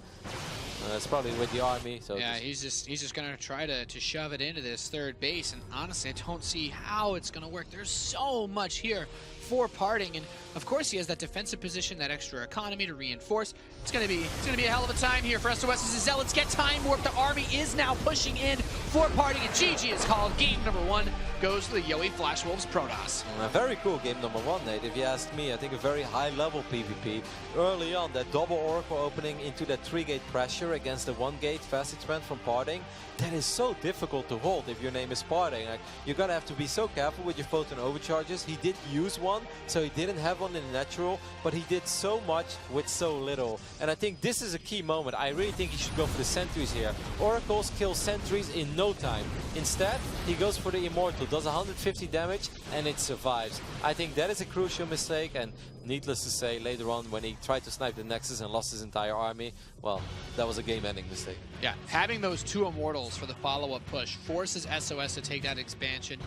[SPEAKER 8] It's probably with the army. So
[SPEAKER 7] yeah, he's just going to try to shove it into this third base, and honestly, I don't see how it's going to work. There's so much here for PartinG, and of course he has that defensive position, that extra economy to reinforce. It's gonna be a hell of a time here for sOs as the Zealots get time warp. The army is now pushing in for PartinG, and GG is called. Game number 1 goes to the Yowie Flashwolves Protoss.
[SPEAKER 8] A very cool game number 1, Nate. If you ask me, I think a very high-level PvP. Early on, that double Oracle opening into that 3-gate pressure against the 1-gate fast expand from PartinG, that is so difficult to hold if your name is PartinG. Like, you're gonna have to be so careful with your photon overcharges. He did use one, so he didn't have one in the natural, but he did so much with so little. And I think this is a key moment. I really think he should go for the sentries here. Oracles kill sentries in no time. Instead, he goes for the Immortal, does 150 damage, and it survives. I think that is a crucial mistake, and needless to say, later on when he tried to snipe the Nexus and lost his entire army, well, that was a game-ending mistake.
[SPEAKER 7] Yeah, having those 2 Immortals for the follow-up push forces sOs to take that expansion.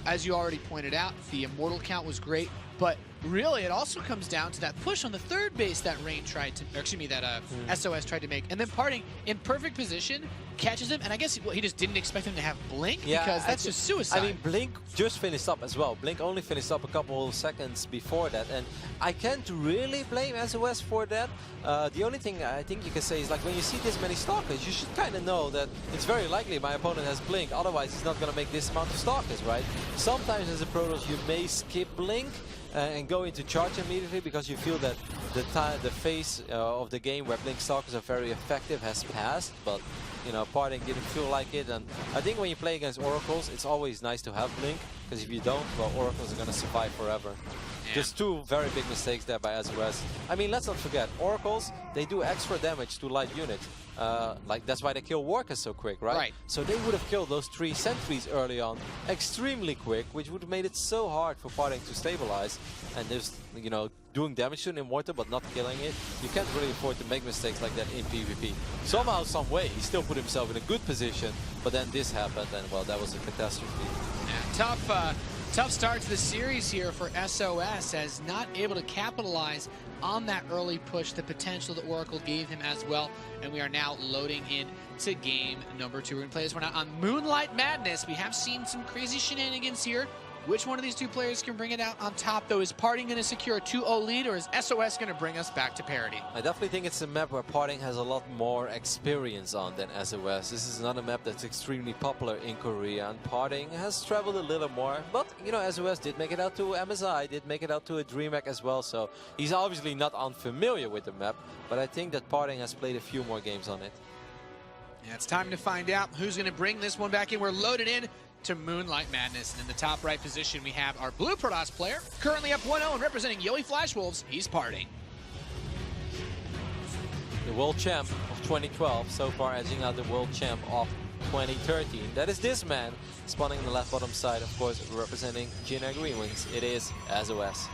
[SPEAKER 7] As you already pointed out, the Immortal count was great, but really it also comes down to that push on the third base that sOs tried to make. And then PartinG, in perfect position, catches him, and I guess he just didn't expect him to have Blink, because that's just suicide.
[SPEAKER 8] I mean, Blink just finished up as well. Blink only finished up a couple seconds before that, and I can't really blame sOs for that. The only thing I think you can say is, like, when you see this many Stalkers, you should kind of know that it's very likely my opponent has Blink, otherwise he's not going to make this amount of Stalkers, right? Sometimes as a Protoss you may skip Blink and go into charge immediately because you feel that the phase of the game where Blink Stalkers are very effective has passed, but you know, PartinG didn't feel like it. And I think when you play against Oracles, it's always nice to have Blink, because if you don't, well, Oracles are going to survive forever. Yeah. Just 2 very big mistakes there by sOs. I mean, let's not forget, Oracles, they do extra damage to light units. Like, that's why they kill Workers so quick, right? Right. So they would have killed those 3 sentries early on extremely quick, which would have made it so hard for PartinG to stabilize. And there's, you know, doing damage to an Immortal but not killing it. You can't really afford to make mistakes like that in PvP. Somehow, some way, he still put himself in a good position, but then this happened, and well, that was a catastrophe.
[SPEAKER 7] Yeah, tough start to the series here for sOs, as not able to capitalize on that early push, the potential that Oracle gave him as well. And we are now loading in to game number 2. We're going to play this one out on Moonlight Madness. We have seen some crazy shenanigans here Which one of these two players can bring it out on top, though? Is PartinG going to secure a 2-0 lead, or is sOs going to bring us back to parity?
[SPEAKER 8] I definitely think it's a map where PartinG has a lot more experience on than sOs. This is not a map that's extremely popular in Korea, and PartinG has traveled a little more. But, you know, sOs did make it out to MSI, did make it out to a DreamHack as well, so he's obviously not unfamiliar with the map, but I think that PartinG has played a few more games on it.
[SPEAKER 7] Yeah, it's time to find out who's going to bring this one back in. We're loaded in to Moonlight Madness. And in the top right position, we have our blue Protoss player, currently up 1-0 and representing Yoey Flash Wolves. He's PartinG.
[SPEAKER 8] The world champ of 2012, so far edging out the world champ of 2013. That is this man, spawning in the left bottom side, of course, representing Jin Green Wings. It is sOs.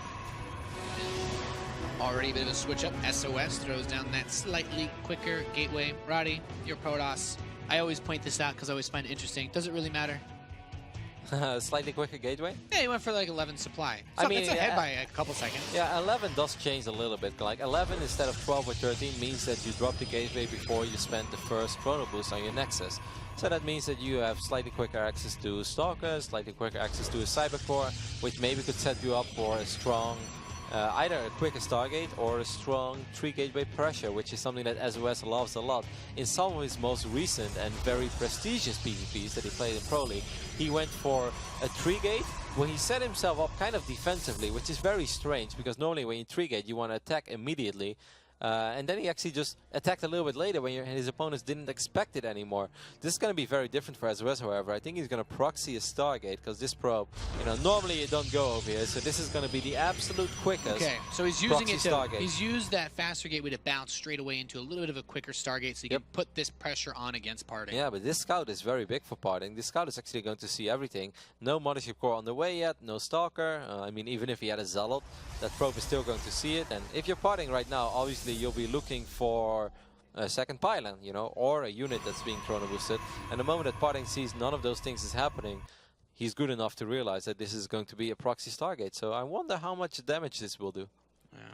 [SPEAKER 7] Already a bit of a switch up. sOs throws down that slightly quicker gateway. Roddy, your Protoss. I always point this out because I always find it interesting. Does it really matter?
[SPEAKER 8] Slightly quicker gateway?
[SPEAKER 7] Yeah, he went for like 11 supply. So
[SPEAKER 8] I mean,
[SPEAKER 7] it's ahead by a couple seconds.
[SPEAKER 8] Yeah, 11 does change a little bit. Like 11 instead of 12 or 13 means that you drop the gateway before you spend the first chrono boost on your Nexus. So that means that you have slightly quicker access to Stalkers, slightly quicker access to a Cybercore, which maybe could set you up for a strong, either a quicker Stargate or a strong 3 gateway pressure, which is something that sOs loves a lot. In some of his most recent and very prestigious PvPs that he played in Pro League, he went for a 3 gate where he set himself up kind of defensively, which is very strange because normally when you 3 gate you want to attack immediately. And then he actually just attacked a little bit later when his opponents didn't expect it anymore. This is going to be very different for sOs, however. I think he's going to proxy a Stargate because this probe, you know, normally you don't go over here. So this is going to be the absolute quickest.
[SPEAKER 7] Okay, so he's using it to,
[SPEAKER 8] Stargate.
[SPEAKER 7] he's used that faster gateway to bounce straight away into a little bit of a quicker Stargate so he can put this pressure on against PartinG.
[SPEAKER 8] Yeah, but this scout is very big for PartinG. This scout is actually going to see everything. No Mothership Core on the way yet, no Stalker. I mean, even if he had a Zealot, that probe is still going to see it. And if you're PartinG right now, obviously you'll be looking for a second pylon, you know, or a unit that's being chrono boosted. And the moment that PartinG sees none of those things is happening, he's good enough to realize that this is going to be a proxy Stargate. So I wonder how much damage this will do.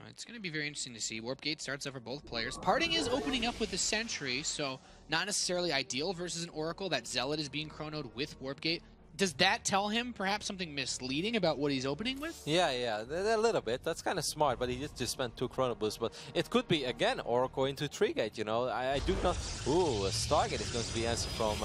[SPEAKER 7] It's going to be very interesting to see. Warp Gate starts up for both players. PartinG is opening up with the Sentry, so not necessarily ideal versus an Oracle. That Zealot is being chronoed with Warp Gate. Does that tell him perhaps something misleading about what he's opening with?
[SPEAKER 8] Yeah, a little bit. That's kind of smart, but he just spent 2 chrono boosts. But it could be, again, Oracle into 3 gate, you know. I do not... Ooh, a Stargate is going to be answered from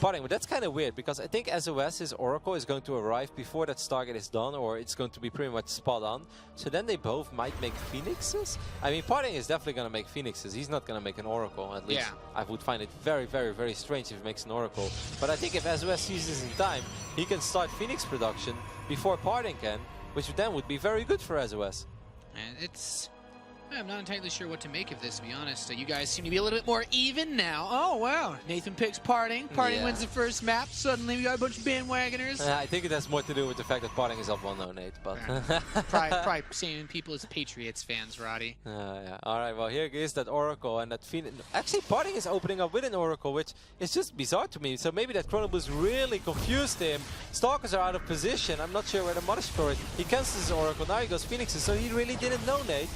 [SPEAKER 8] PartinG. But that's kind of weird, because I think sOs's Oracle is going to arrive before that Stargate is done, or it's going to be pretty much spot on. So then they both might make Phoenixes. I mean, PartinG is definitely going to make Phoenixes. He's not going to make an Oracle, at least.
[SPEAKER 7] Yeah.
[SPEAKER 8] I would find it very, very, very strange if he makes an Oracle. But I think if sOs sees this in time, he can start Phoenix production before PartinG can, which then would be very good for sOs.
[SPEAKER 7] And I'm not entirely sure what to make of this, to be honest. You guys seem to be a little bit more even now. Oh, wow. Nathan picks PartinG. PartinG wins the first map. Suddenly we got a bunch of bandwagoners.
[SPEAKER 8] I think it has more to do with the fact that PartinG is up 1-0, Nate. But
[SPEAKER 7] probably seeing people as Patriots fans, Roddy.
[SPEAKER 8] Yeah. All right, well, here is that Oracle and that Phoenix. Actually, PartinG is opening up with an Oracle, which is just bizarre to me. So maybe that Chrono Boost really confused him. Stalkers are out of position. I'm not sure where the Mothership Core is. He cancels his Oracle. Now he goes Phoenixes, so he really didn't know, Nate.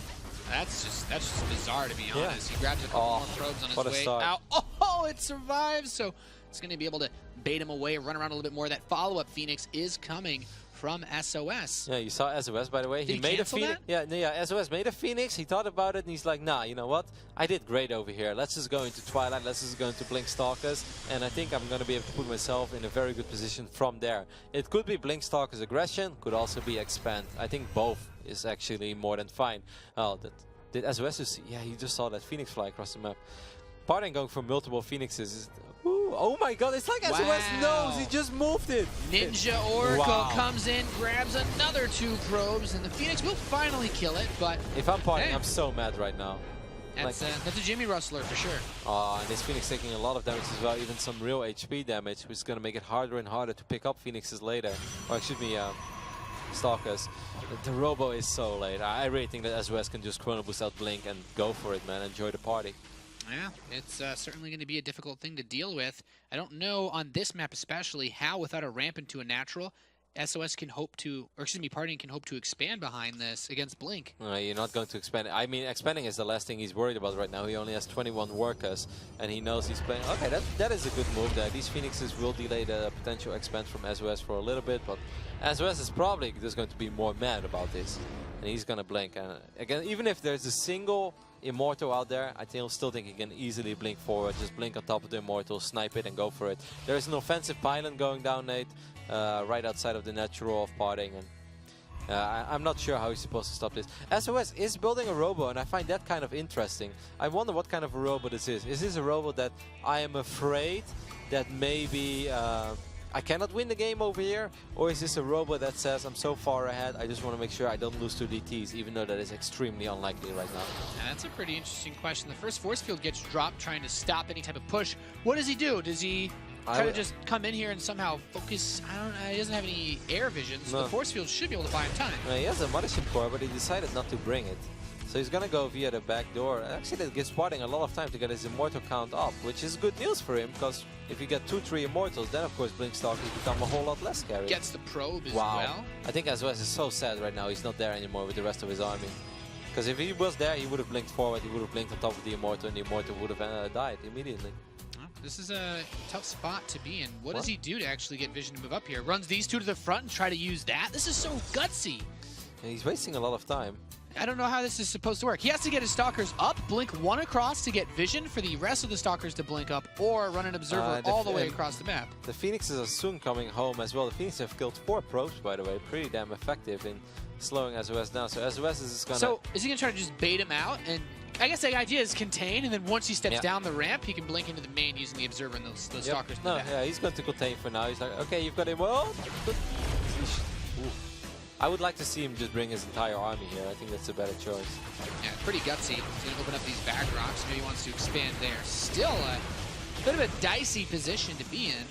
[SPEAKER 7] That's just bizarre, to be honest. He grabs a couple more probes on his way
[SPEAKER 8] start.
[SPEAKER 7] out. Oh, it survives. So it's going to be able to bait him away, run around a little bit more. That follow-up Phoenix is coming from sOs.
[SPEAKER 8] Yeah, you saw sOs, by the way.
[SPEAKER 7] Did he made a Phoenix.
[SPEAKER 8] Yeah, sOs made a Phoenix. He thought about it, and he's like, nah, you know what? I did great over here. Let's just go into Twilight. Let's just go into Blink Stalkers. And I think I'm going to be able to put myself in a very good position from there. It could be Blink Stalkers aggression, could also be Expand. I think both is actually more than fine. Oh, did sOs just see? Yeah, he just saw that Phoenix fly across the map. PartinG going for multiple Phoenixes. Ooh, oh my god, it's like sOs knows. He just moved it.
[SPEAKER 7] Ninja Oracle comes in, grabs another 2 probes, and the Phoenix will finally kill it, but...
[SPEAKER 8] If I'm PartinG, I'm so mad right now.
[SPEAKER 7] That's a Jimmy Rustler for sure.
[SPEAKER 8] And this Phoenix taking a lot of damage as well, even some real HP damage, which is going to make it harder and harder to pick up Phoenixes later. Or excuse me, Stalkers. The Robo is so late. I really think that sOs can just Chrono Boost out Blink and go for it, man. Enjoy the party.
[SPEAKER 7] Yeah, it's certainly going to be a difficult thing to deal with. I don't know on this map especially how, without a ramp into a natural, SOS can hope to, or excuse me, PartinG can hope to expand behind this against Blink?
[SPEAKER 8] You're not going to expand. I mean, expanding is the last thing he's worried about right now. He only has 21 workers, and he knows he's playing. Okay, that is a good move there. These Phoenixes will delay the potential expand from SOS for a little bit, but SOS is probably just going to be more mad about this, and he's going to blink. And again, even if there's a single Immortal out there, I still think he can easily blink forward, just blink on top of the Immortal, snipe it, and go for it. There's an offensive pylon going down, Nate, right outside of the natural of PartinG, and I'm not sure how he's supposed to stop this. SOS is building a robo, and I find that kind of interesting. I wonder what kind of a robo this is. Is this a robo that I am afraid that maybe I cannot win the game over here? Or is this a robot that says, I'm so far ahead, I just want to make sure I don't lose to DTs, even though that is extremely unlikely right now?
[SPEAKER 7] And that's a pretty interesting question. The first force field gets dropped trying to stop any type of push. What does he do? Does he try to just come in here and somehow focus? I don't know. He doesn't have any air vision, so the force field should be able to buy him time.
[SPEAKER 8] He has a mothership core, but he decided not to bring it. So he's going to go via the back door. Actually, that gives PartinG a lot of time to get his Immortal count up, which is good news for him, because if you get 2-3 Immortals, then of course Blinkstalkers become a whole lot less scary.
[SPEAKER 7] Gets the probe as well.
[SPEAKER 8] I think SOS is so sad right now he's not there anymore with the rest of his army. Because if he was there, he would have blinked forward, he would have blinked on top of the Immortal, and the Immortal would have died immediately.
[SPEAKER 7] This is a tough spot to be in. What does he do to actually get vision to move up here? Runs these two to the front and try to use that? This is so gutsy.
[SPEAKER 8] He's wasting a lot of time.
[SPEAKER 7] I don't know how this is supposed to work. He has to get his Stalkers up, blink one across to get vision for the rest of the Stalkers to blink up, or run an Observer all the way across the map.
[SPEAKER 8] The Phoenixes are soon coming home as well. The Phoenixes have killed 4 probes, by the way. Pretty damn effective in slowing SOS down. So SOS is going to...
[SPEAKER 7] So is he going to try to just bait him out? And I guess the idea is contain, and then once he steps down the ramp, he can blink into the main using the Observer and those Stalkers in the back.
[SPEAKER 8] Yeah, he's going to contain for now. He's like, okay, you've got him. Well, I would like to see him just bring his entire army here. I think that's a better choice.
[SPEAKER 7] Yeah, pretty gutsy. He's going to open up these back rocks. Maybe he wants to expand there. Still a bit of a dicey position to be in.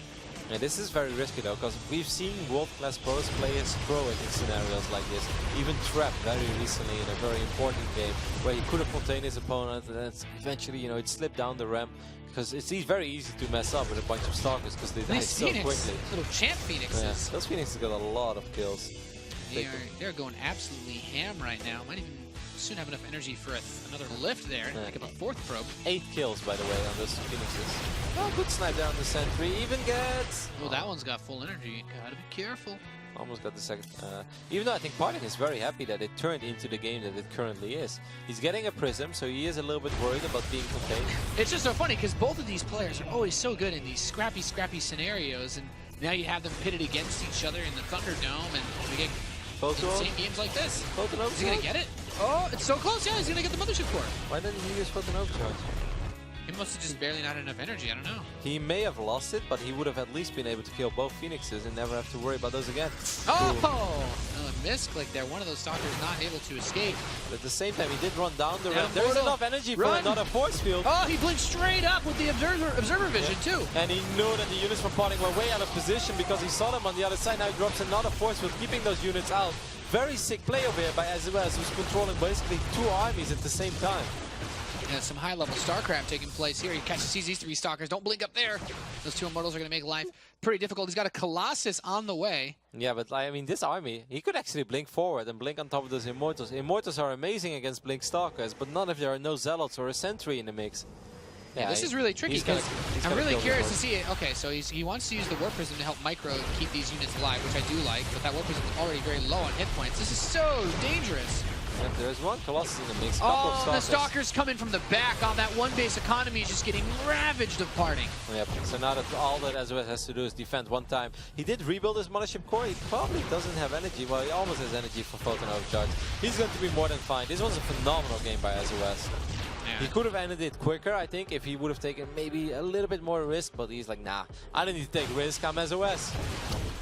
[SPEAKER 8] Yeah, this is very risky though, because we've seen world-class pros players throw it in scenarios like this. Even Trap very recently in a very important game where he could have contained his opponent, and then eventually, you know, it slipped down the ramp. Because it's very easy to mess up with a bunch of Stalkers because they die so quickly.
[SPEAKER 7] Little champ Phoenixes.
[SPEAKER 8] Yeah, those Phoenixes got a lot of kills.
[SPEAKER 7] They're going absolutely ham right now. Might even soon have enough energy for another lift there. Pick up a 4th probe.
[SPEAKER 8] 8 kills, by the way, on those Phoenixes. Oh, good snipe there on the sentry. Even gets...
[SPEAKER 7] Well, that one's got full energy. Gotta be careful.
[SPEAKER 8] Almost got the second. Even though I think PartinG is very happy that it turned into the game that it currently is. He's getting a Prism, so he is a little bit worried about being contained.
[SPEAKER 7] It's just so funny, because both of these players are always so good in these scrappy scenarios, and now you have them pitted against each other in the Thunderdome, and we get insane games like this. Is he going to get it? Oh, it's so close. Yeah, he's going to get the Mothership Core.
[SPEAKER 8] Why didn't he use Photon Overcharge?
[SPEAKER 7] He must have just barely not had enough energy. I don't know.
[SPEAKER 8] He may have lost it, but he would have at least been able to kill both Phoenixes and never have to worry about those again.
[SPEAKER 7] Oh! No, a misclick there. One of those Stalkers not able to escape.
[SPEAKER 8] But at the same time, he did run down the ramp. There's enough energy for another force field.
[SPEAKER 7] Oh, he blinked straight up with the observer vision, too.
[SPEAKER 8] And he knew that the units from PartinG were way out of position because he saw them on the other side. Now he drops another force field, keeping those units out. Very sick play over here by SOS, who's controlling basically 2 armies at the same time.
[SPEAKER 7] Yeah, some high-level StarCraft taking place here. He sees these 3 Stalkers. Don't blink up there. Those 2 Immortals are going to make life pretty difficult. He's got a Colossus on the way.
[SPEAKER 8] Yeah, but I mean, this army, he could actually blink forward and blink on top of those Immortals. Immortals are amazing against Blink Stalkers, but not if there are no Zealots or a Sentry in the mix.
[SPEAKER 7] Yeah, this is really tricky because I'm really curious to see it. Okay, so he wants to use the Warp Prism to help Micro keep these units alive, which I do like, but that Warp Prism is already very low on hit points. This is so dangerous.
[SPEAKER 8] Yeah, there's one Colossus in the mix.
[SPEAKER 7] Oh, the Stalkers come in from the back on that one base economy is just getting ravaged of PartinG.
[SPEAKER 8] Yep, so now that all that SOS has to do is defend one time. He did rebuild his Mothership Core. He probably doesn't have energy. Well, he almost has energy for Photon Overcharge. He's going to be more than fine. This was a phenomenal game by SOS. Yeah. He could have ended it quicker, I think, if he would have taken maybe a little bit more risk, but he's like, nah, I don't need to take risk, I'm SOS.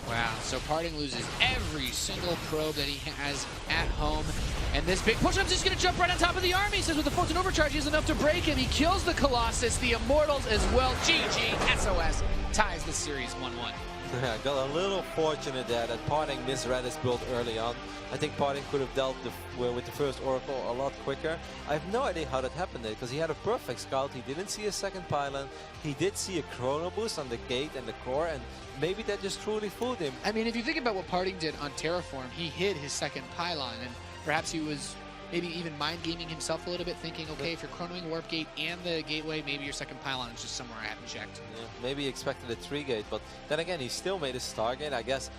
[SPEAKER 7] Wow, so PartinG loses every single probe that he has at home. And this big push-up is just going to jump right on top of the army. He says with the Fortune Overcharge, he has enough to break him. He kills the Colossus, the Immortals as well. GG, SOS ties the series 1-1.
[SPEAKER 8] Yeah, got a little fortunate there that PartinG misread his build early on. I think PartinG could have dealt with the first Oracle a lot quicker. I have no idea how that happened there, because he had a perfect scout. He didn't see a second pylon. He did see a chrono boost on the gate and the core, and maybe that just truly fooled him.
[SPEAKER 7] I mean, if you think about what PartinG did on Terraform, he hid his second pylon, and perhaps he was maybe even mind-gaming himself a little bit, thinking, okay, if you're chronoing Warp Gate and the Gateway, maybe your second pylon is just somewhere I haven't checked.
[SPEAKER 8] Yeah, maybe he expected a 3-gate, but then again, he still made a Stargate. I guess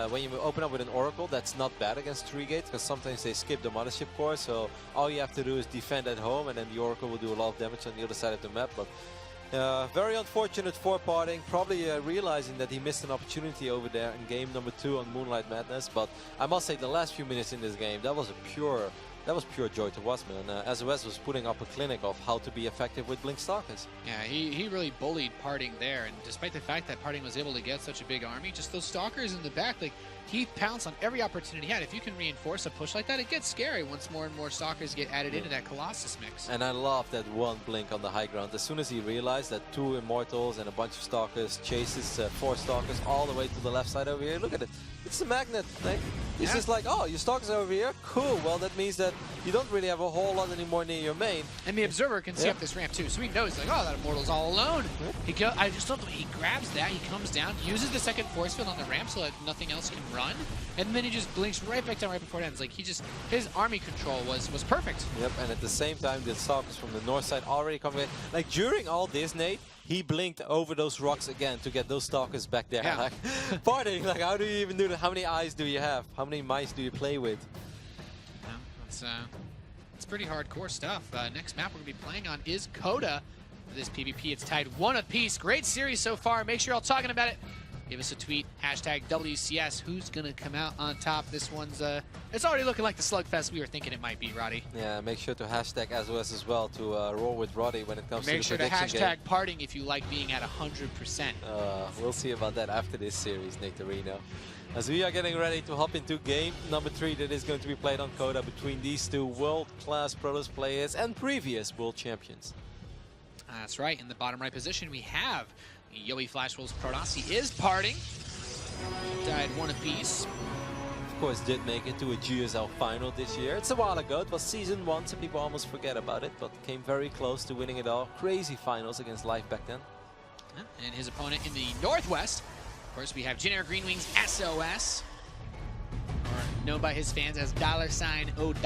[SPEAKER 8] when you open up with an Oracle, that's not bad against 3-gates, because sometimes they skip the Mothership core, so all you have to do is defend at home, and then the Oracle will do a lot of damage on the other side of the map. But very unfortunate for PartinG, probably realizing that he missed an opportunity over there in game number 2 on Moonlight Madness. But I must say, the last few minutes in this game, that was pure joy to watch, man. sOs was putting up a clinic of how to be effective with Blink Stalkers.
[SPEAKER 7] Yeah, he really bullied PartinG there, and despite the fact that PartinG was able to get such a big army, just those Stalkers in the back, like, he pounced on every opportunity he had. If you can reinforce a push like that, it gets scary once more and more Stalkers get added into that Colossus mix.
[SPEAKER 8] And I love that one Blink on the high ground. As soon as he realized that 2 Immortals and a bunch of Stalkers chases 4 Stalkers all the way to the left side over here. Look at it. It's a magnet. Like, it's just like, oh, your Stalkers are over here? Cool. Well, that means that you don't really have a whole lot anymore near your main.
[SPEAKER 7] And the Observer can see up this ramp too, so he knows, like, oh, that Immortal's all alone. I just love the way he grabs that, he comes down, uses the second force field on the ramp so that nothing else can run, and then he just blinks right back down right before it ends. Like, his army control was perfect.
[SPEAKER 8] Yep, and at the same time, the Stalkers from the north side already coming in. Like, during all this, Nate, he blinked over those rocks again to get those Stalkers back there.
[SPEAKER 7] Yeah.
[SPEAKER 8] Like, PartinG, like, how do you even do that? How many eyes do you have? How many mice do you play with?
[SPEAKER 7] It's pretty hardcore stuff. Next map we're going to be playing on is Coda. For this PvP, it's tied 1 apiece. Great series so far. Make sure you're all talking about it. Give us a tweet, hashtag WCS. Who's going to come out on top? This one's, it's already looking like the slugfest we were thinking it might be, Roddy.
[SPEAKER 8] Yeah, make sure to hashtag sOs as well to roll with Roddy when it comes to the prediction game.
[SPEAKER 7] Make sure to hashtag PartinG if you like being at 100%.
[SPEAKER 8] We'll see about that after this series, Nate Arena. As we are getting ready to hop into game number 3 that is going to be played on Coda between these 2 world-class Protoss players and previous world champions.
[SPEAKER 7] That's right. In the bottom right position, we have Yoey Flashwolves Protoss. He is PartinG. Tied 1 apiece.
[SPEAKER 8] Of course, did make it to a GSL final this year. It's a while ago. It was season 1, so people almost forget about it, but came very close to winning it all. Crazy finals against Life back then.
[SPEAKER 7] And his opponent in the Northwest, of course, we have Jin Air Green Wings SOS, or known by his fans as $O$.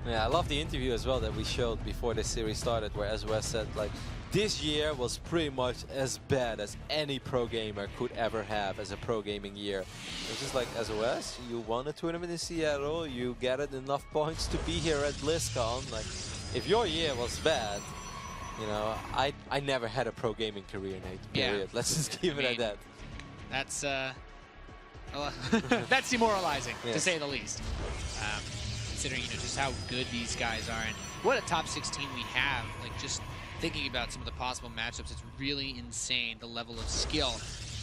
[SPEAKER 8] Yeah, I love the interview as well that we showed before this series started, where sOs said, like, this year was pretty much as bad as any pro gamer could ever have as a pro gaming year. It's just like, SOS, you won a tournament in Seattle, you gathered enough points to be here at BlizzCon. Like, if your year was bad, you know, I never had a pro gaming career, Nate. Period.
[SPEAKER 7] Yeah.
[SPEAKER 8] Let's just keep it at that.
[SPEAKER 7] That's that's demoralizing, to say the least. Considering, you know, just how good these guys are and what a top 16 we have. Like, just thinking about some of the possible matchups, it's really insane the level of skill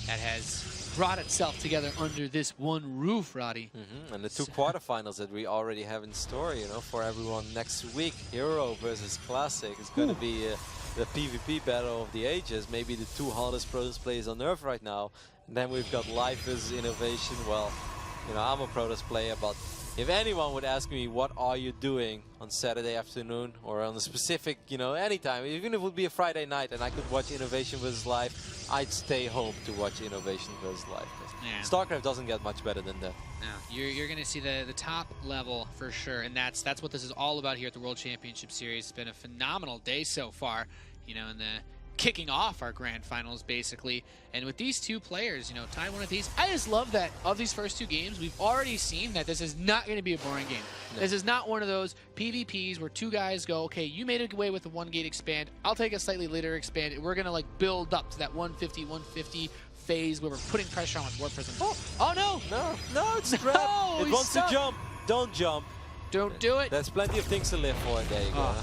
[SPEAKER 7] that has brought itself together under this one roof, Roddy.
[SPEAKER 8] And the 2 quarterfinals that we already have in store, you know, for everyone next week. Hero versus Classic is going to be the PvP battle of the ages. Maybe the 2 hardest Protoss players on Earth right now. And then we've got Life versus Innovation. Well, you know, I'm a Protoss player, but if anyone would ask me, what are you doing on Saturday afternoon or on a specific, you know, anytime, even if it would be a Friday night and I could watch Innovation versus Life, I'd stay home to watch Innovation versus Life.
[SPEAKER 7] Yeah.
[SPEAKER 8] StarCraft doesn't get much better than that.
[SPEAKER 7] No, you're going to see the top level for sure, and that's what this is all about here at the World Championship Series. It's been a phenomenal day so far, you know, in the kicking off our grand finals, basically. And with these 2 players, you know, tied 1 apiece, I just love that of these first 2 games, we've already seen that this is not going to be a boring game. No. This is not one of those PvPs where 2 guys go, okay, you made it away with the 1 gate expand, I'll take a slightly later expand, we're going to, like, build up to that 150 phase where we're putting pressure on with Warp Prism. Oh no!
[SPEAKER 8] No, it's trapped.
[SPEAKER 7] No,
[SPEAKER 8] it wants to jump. Don't jump.
[SPEAKER 7] Don't do it.
[SPEAKER 8] There's plenty of things to live for. There you go.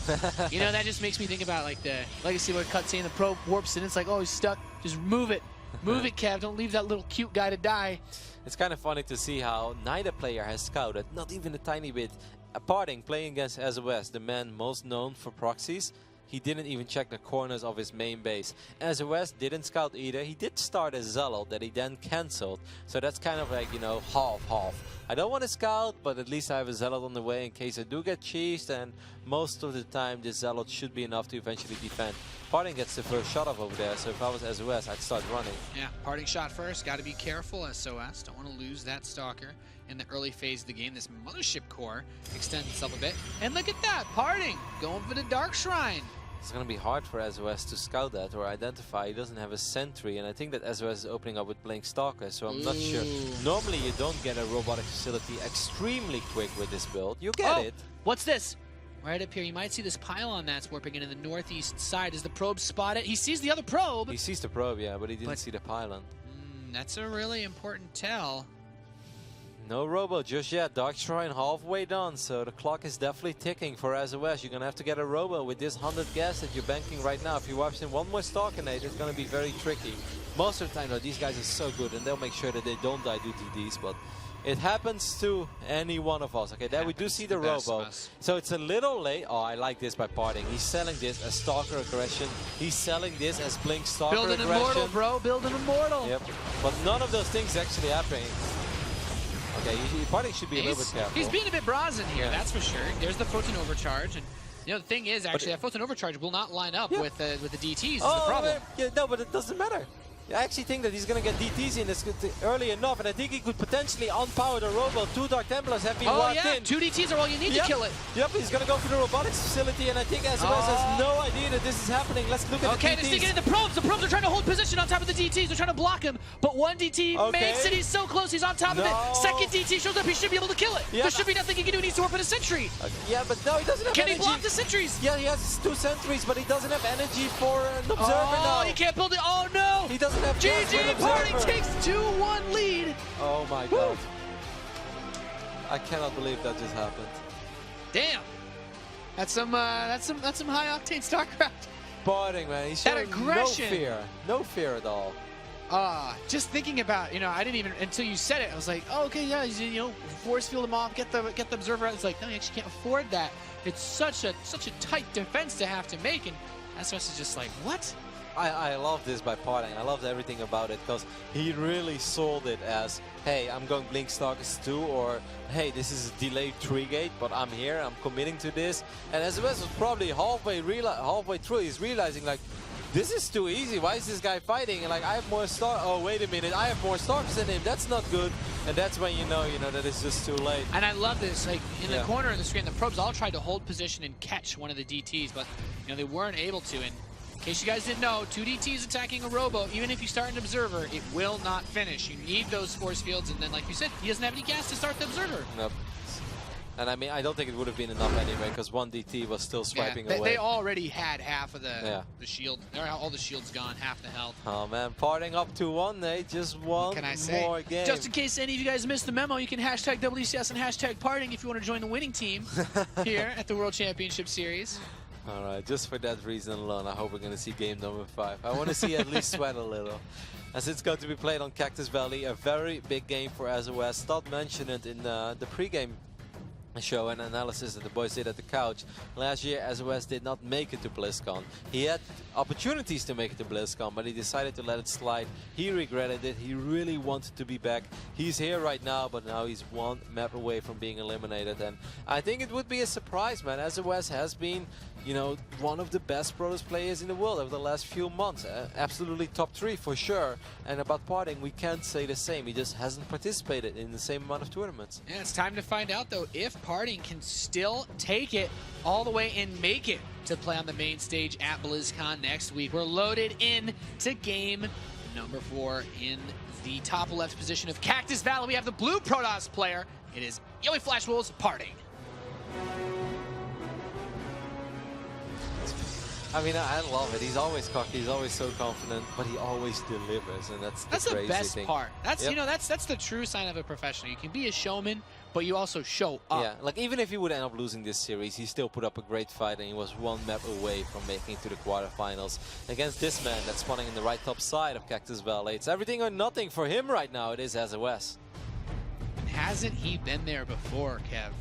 [SPEAKER 7] You know, that just makes me think about, like, the Legacy Lord cutscene, the pro warps, and it's like, oh, he's stuck. Just move it. Move it, Kev. Don't leave that little cute guy to die.
[SPEAKER 8] It's kind of funny to see how neither player has scouted, not even a tiny bit, PartinG playing against sOs, the man most known for proxies, he didn't even check the corners of his main base. sOs didn't scout either. He did start a Zealot that he then cancelled. So that's kind of like, you know, half-half. I don't want to scout, but at least I have a Zealot on the way in case I do get cheesed, and most of the time this Zealot should be enough to eventually defend. PartinG gets the first shot off over there, so if I was sOs, I'd start running.
[SPEAKER 7] Yeah, PartinG shot first. Got to be careful, SOS. Don't want to lose that Stalker in the early phase of the game. This Mothership core extends itself a bit. And look at that, PartinG going for the Dark Shrine.
[SPEAKER 8] It's going to be hard for sOs to scout that or identify. He doesn't have a sentry, and I think that sOs is opening up with Blink Stalker, so I'm not sure. Normally you don't get a robotic facility extremely quick with this build. You get it.
[SPEAKER 7] What's this? Right up here, you might see this pylon that's warping in the northeast side. Does the probe spot it? He sees the other probe.
[SPEAKER 8] He sees the probe, yeah, but he didn't see the pylon.
[SPEAKER 7] That's a really important tell.
[SPEAKER 8] No robo just yet. Dark Shrine halfway done, so the clock is definitely ticking for sOs. You're gonna have to get a robo with this 100 gas that you're banking right now. If you watch in one more Stalker nade, it's gonna be very tricky. Most of the time though, these guys are so good and they'll make sure that they don't die due to these, but it happens to any one of us. Okay, there we do see the robo. So it's a little late. Oh, I like this by PartinG. He's selling this as Stalker aggression. He's selling this as Blink Stalker
[SPEAKER 7] aggression. Build an immortal, bro. Build an immortal.
[SPEAKER 8] Yep. But none of those things actually happening. Okay, PartinG should be a little bit careful.
[SPEAKER 7] He's being a bit brazen here, that's for sure. There's the photon overcharge, and you know the thing is actually that photon overcharge will not line up with the DTs. Is the problem.
[SPEAKER 8] No, but it doesn't matter. I actually think that he's going to get DTs in this early enough, and I think he could potentially unpower the robo. 2 Dark Templars have been walked in.
[SPEAKER 7] 2 DTs are all you need to kill it.
[SPEAKER 8] Yep, he's going to go for the robotics facility, and I think sOs has no idea that this is happening. Let's look at the DTs.
[SPEAKER 7] Okay, they're sneaking in the probes. The probes are trying to hold position on top of the DTs. They're trying to block him, but one DT makes it. He's so close. He's on top of it. Second DT shows up. He should be able to kill it. Yeah, there should be nothing he can do. He needs to warp in a sentry.
[SPEAKER 8] Yeah, but no, he doesn't have energy.
[SPEAKER 7] Can he block the sentries?
[SPEAKER 8] Yeah, he has 2 sentries, but he doesn't have energy for an observer now.
[SPEAKER 7] Oh, he can't build it. Oh, no.
[SPEAKER 8] He doesn't have
[SPEAKER 7] GG. PartinG takes 2-1 lead.
[SPEAKER 8] Oh my god. I cannot believe that just happened.
[SPEAKER 7] Damn. That's some high octane StarCraft.
[SPEAKER 8] PartinG, man, he's showing no fear at all.
[SPEAKER 7] Just thinking about, you know, I didn't even until you said it. I was like, oh, okay, yeah, you know, force field him off, get the observer out. It's like, no, you actually can't afford that. It's such a tight defense to have to make, and sOs is just like, what?
[SPEAKER 8] I love this by PartinG. I love everything about it because he really sold it as, hey, I'm going Blink Stalkers 2, or hey, this is a delayed 3-gate, but I'm here, I'm committing to this. And sOs was probably halfway through, he's realizing like, this is too easy. Why is this guy fighting? And like, I have more Stalkers. Oh, wait a minute, I have more Stalkers than him. That's not good. And that's when you know that it's just too late.
[SPEAKER 7] And I love this. Like in the corner of the screen, the probes all tried to hold position and catch one of the DTs, but you know they weren't able to. And in case you guys didn't know, 2 DTs attacking a robo, even if you start an observer, it will not finish. You need those force fields, and then, like you said, he doesn't have any gas to start the observer.
[SPEAKER 8] Nope. And I mean, I don't think it would have been enough anyway, because 1 DT was still swiping away.
[SPEAKER 7] They already had half of the shield. All the shields gone, half the health.
[SPEAKER 8] Oh man, PartinG up to 1, eh? Just one more game.
[SPEAKER 7] Just in case any of you guys missed the memo, you can hashtag WCS and hashtag PartinG if you want to join the winning team here at the World Championship Series.
[SPEAKER 8] All right, just for that reason alone, I hope we're going to see game number 5. I want to see at least sweat a little. As it's going to be played on Cactus Valley, a very big game for sOs. Todd mentioned it in the pregame show and analysis that the boys did at the couch. Last year, sOs did not make it to BlizzCon. He had opportunities to make it to BlizzCon, but he decided to let it slide. He regretted it. He really wanted to be back. He's here right now, but now he's 1 map away from being eliminated. And I think it would be a surprise, man. sOs has been, you know, one of the best Protoss players in the world over the last few months. Absolutely top 3 for sure. And about PartinG, we can't say the same. He just hasn't participated in the same amount of tournaments.
[SPEAKER 7] Yeah, it's time to find out, though, if PartinG can still take it all the way and make it to play on the main stage at BlizzCon next week. We're loaded in to game number 4 in the top left position of Cactus Valley. We have the blue Protoss player. It is Yoey Flash Wolves PartinG.
[SPEAKER 8] I mean, I love it. He's always cocky. He's always so confident, but he always delivers, and that's the crazy
[SPEAKER 7] best
[SPEAKER 8] thing.
[SPEAKER 7] part. That's you know that's the true sign of a professional. You can be a showman, but you also show up.
[SPEAKER 8] Yeah, like even if he would end up losing this series, he still put up a great fight, and he was 1 map away from making it to the quarterfinals against this man that's spawning in the right top side of Cactus Valley. It's everything or nothing for him right now. It is sOs.
[SPEAKER 7] Hasn't he been there before, Kev?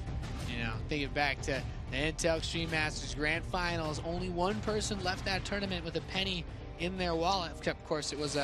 [SPEAKER 7] You You know, thinking back to the Intel Extreme Masters Grand Finals, only one person left that tournament with a penny in their wallet. Of course, it was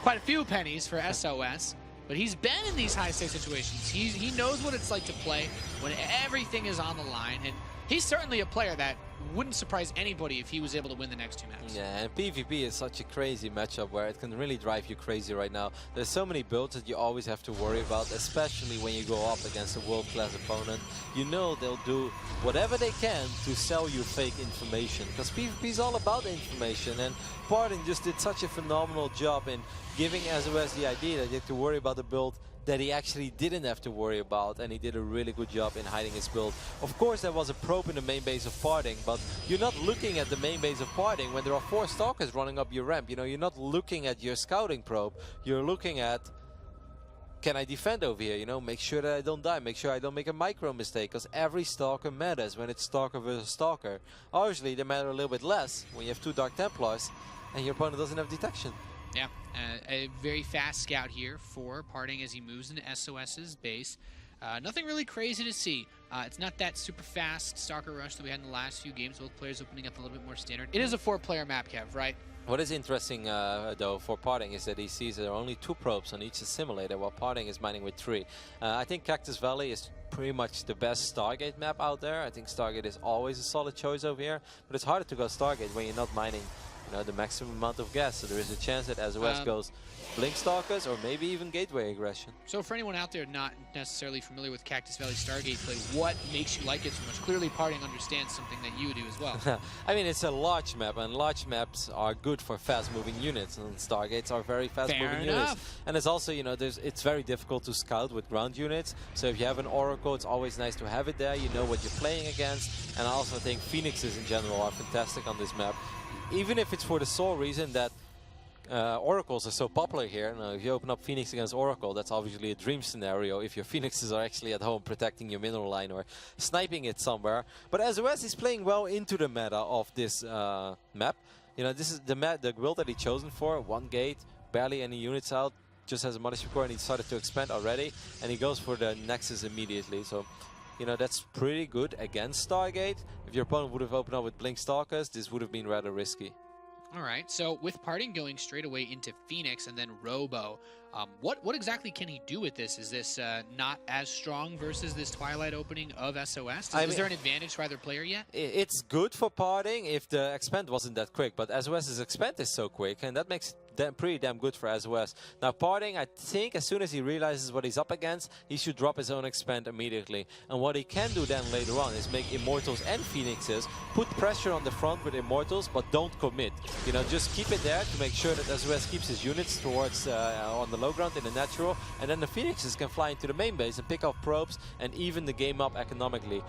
[SPEAKER 7] quite a few pennies for SOS. But he's been in these high-stakes situations. He knows what it's like to play when everything is on the line, and he's certainly a player that wouldn't surprise anybody if he was able to win the next 2 maps.
[SPEAKER 8] Yeah, and PvP is such a crazy matchup where it can really drive you crazy right now. There's so many builds that you always have to worry about, especially when you go up against a world-class opponent. You know they'll do whatever they can to sell you fake information, because PvP is all about information, and PartinG just did such a phenomenal job in giving SOS the idea that you have to worry about the build that he actually didn't have to worry about, and he did a really good job in hiding his build. Of course, there was a probe in the main base of PartinG, but you're not looking at the main base of PartinG when there are 4 stalkers running up your ramp. You know, you're not looking at your scouting probe. You're looking at, can I defend over here? You know, make sure that I don't die, make sure I don't make a micro mistake, because every stalker matters when it's stalker versus stalker. Obviously, they matter a little bit less when you have 2 Dark Templars and your opponent doesn't have detection.
[SPEAKER 7] Yeah, a very fast scout here for PartinG as he moves into SOS's base. Nothing really crazy to see. It's not that super fast Stalker Rush that we had in the last few games. Both players opening up a little bit more standard. It is a 4-player map, Kev, right?
[SPEAKER 8] What is interesting, though, for PartinG is that he sees there are only 2 probes on each assimilator, while PartinG is mining with 3. I think Cactus Valley is pretty much the best Stargate map out there. I think Stargate is always a solid choice over here, but it's harder to go Stargate when you're not mining the maximum amount of gas, so there is a chance that SOS goes Blink Stalkers or maybe even Gateway Aggression.
[SPEAKER 7] So for anyone out there not necessarily familiar with Cactus Valley Stargate play, what makes you like it so much? Clearly PartinG understands something that you do as well.
[SPEAKER 8] I mean, it's a large map, and large maps are good for fast-moving units, and Stargates are very fast-moving units. And it's also, it's very difficult to scout with ground units, so if you have an Oracle, it's always nice to have it there. You know what you're playing against, and I also think Phoenixes in general are fantastic on this map. Even if it's for the sole reason that Oracles are so popular here. Now, if you open up Phoenix against Oracle, that's obviously a dream scenario if your Phoenixes are actually at home protecting your mineral line or sniping it somewhere. But SOS is playing well into the meta of this map. This is the build that he chosen for. 1 gate, barely any units out, just has a Mothership Core, and he started to expand already. And he goes for the Nexus immediately. So, that's pretty good against Stargate. If your opponent would have opened up with Blink Stalkers, this would have been rather risky.
[SPEAKER 7] All right, so with PartinG going straight away into Phoenix and then Robo, what exactly can he do with this? Is this not as strong versus this Twilight opening of SOS? Is there an advantage for either player yet?
[SPEAKER 8] It's good for PartinG if the expand wasn't that quick, but SOS's expand is so quick, and that makes it pretty damn good for SOS. Now PartinG, I think as soon as he realizes what he's up against, he should drop his own expand immediately. And what he can do then later on is make Immortals and Phoenixes, put pressure on the front with Immortals, but don't commit. Just keep it there to make sure that SOS keeps his units towards on the low ground in the natural, and then the Phoenixes can fly into the main base and pick off probes and even the game up economically.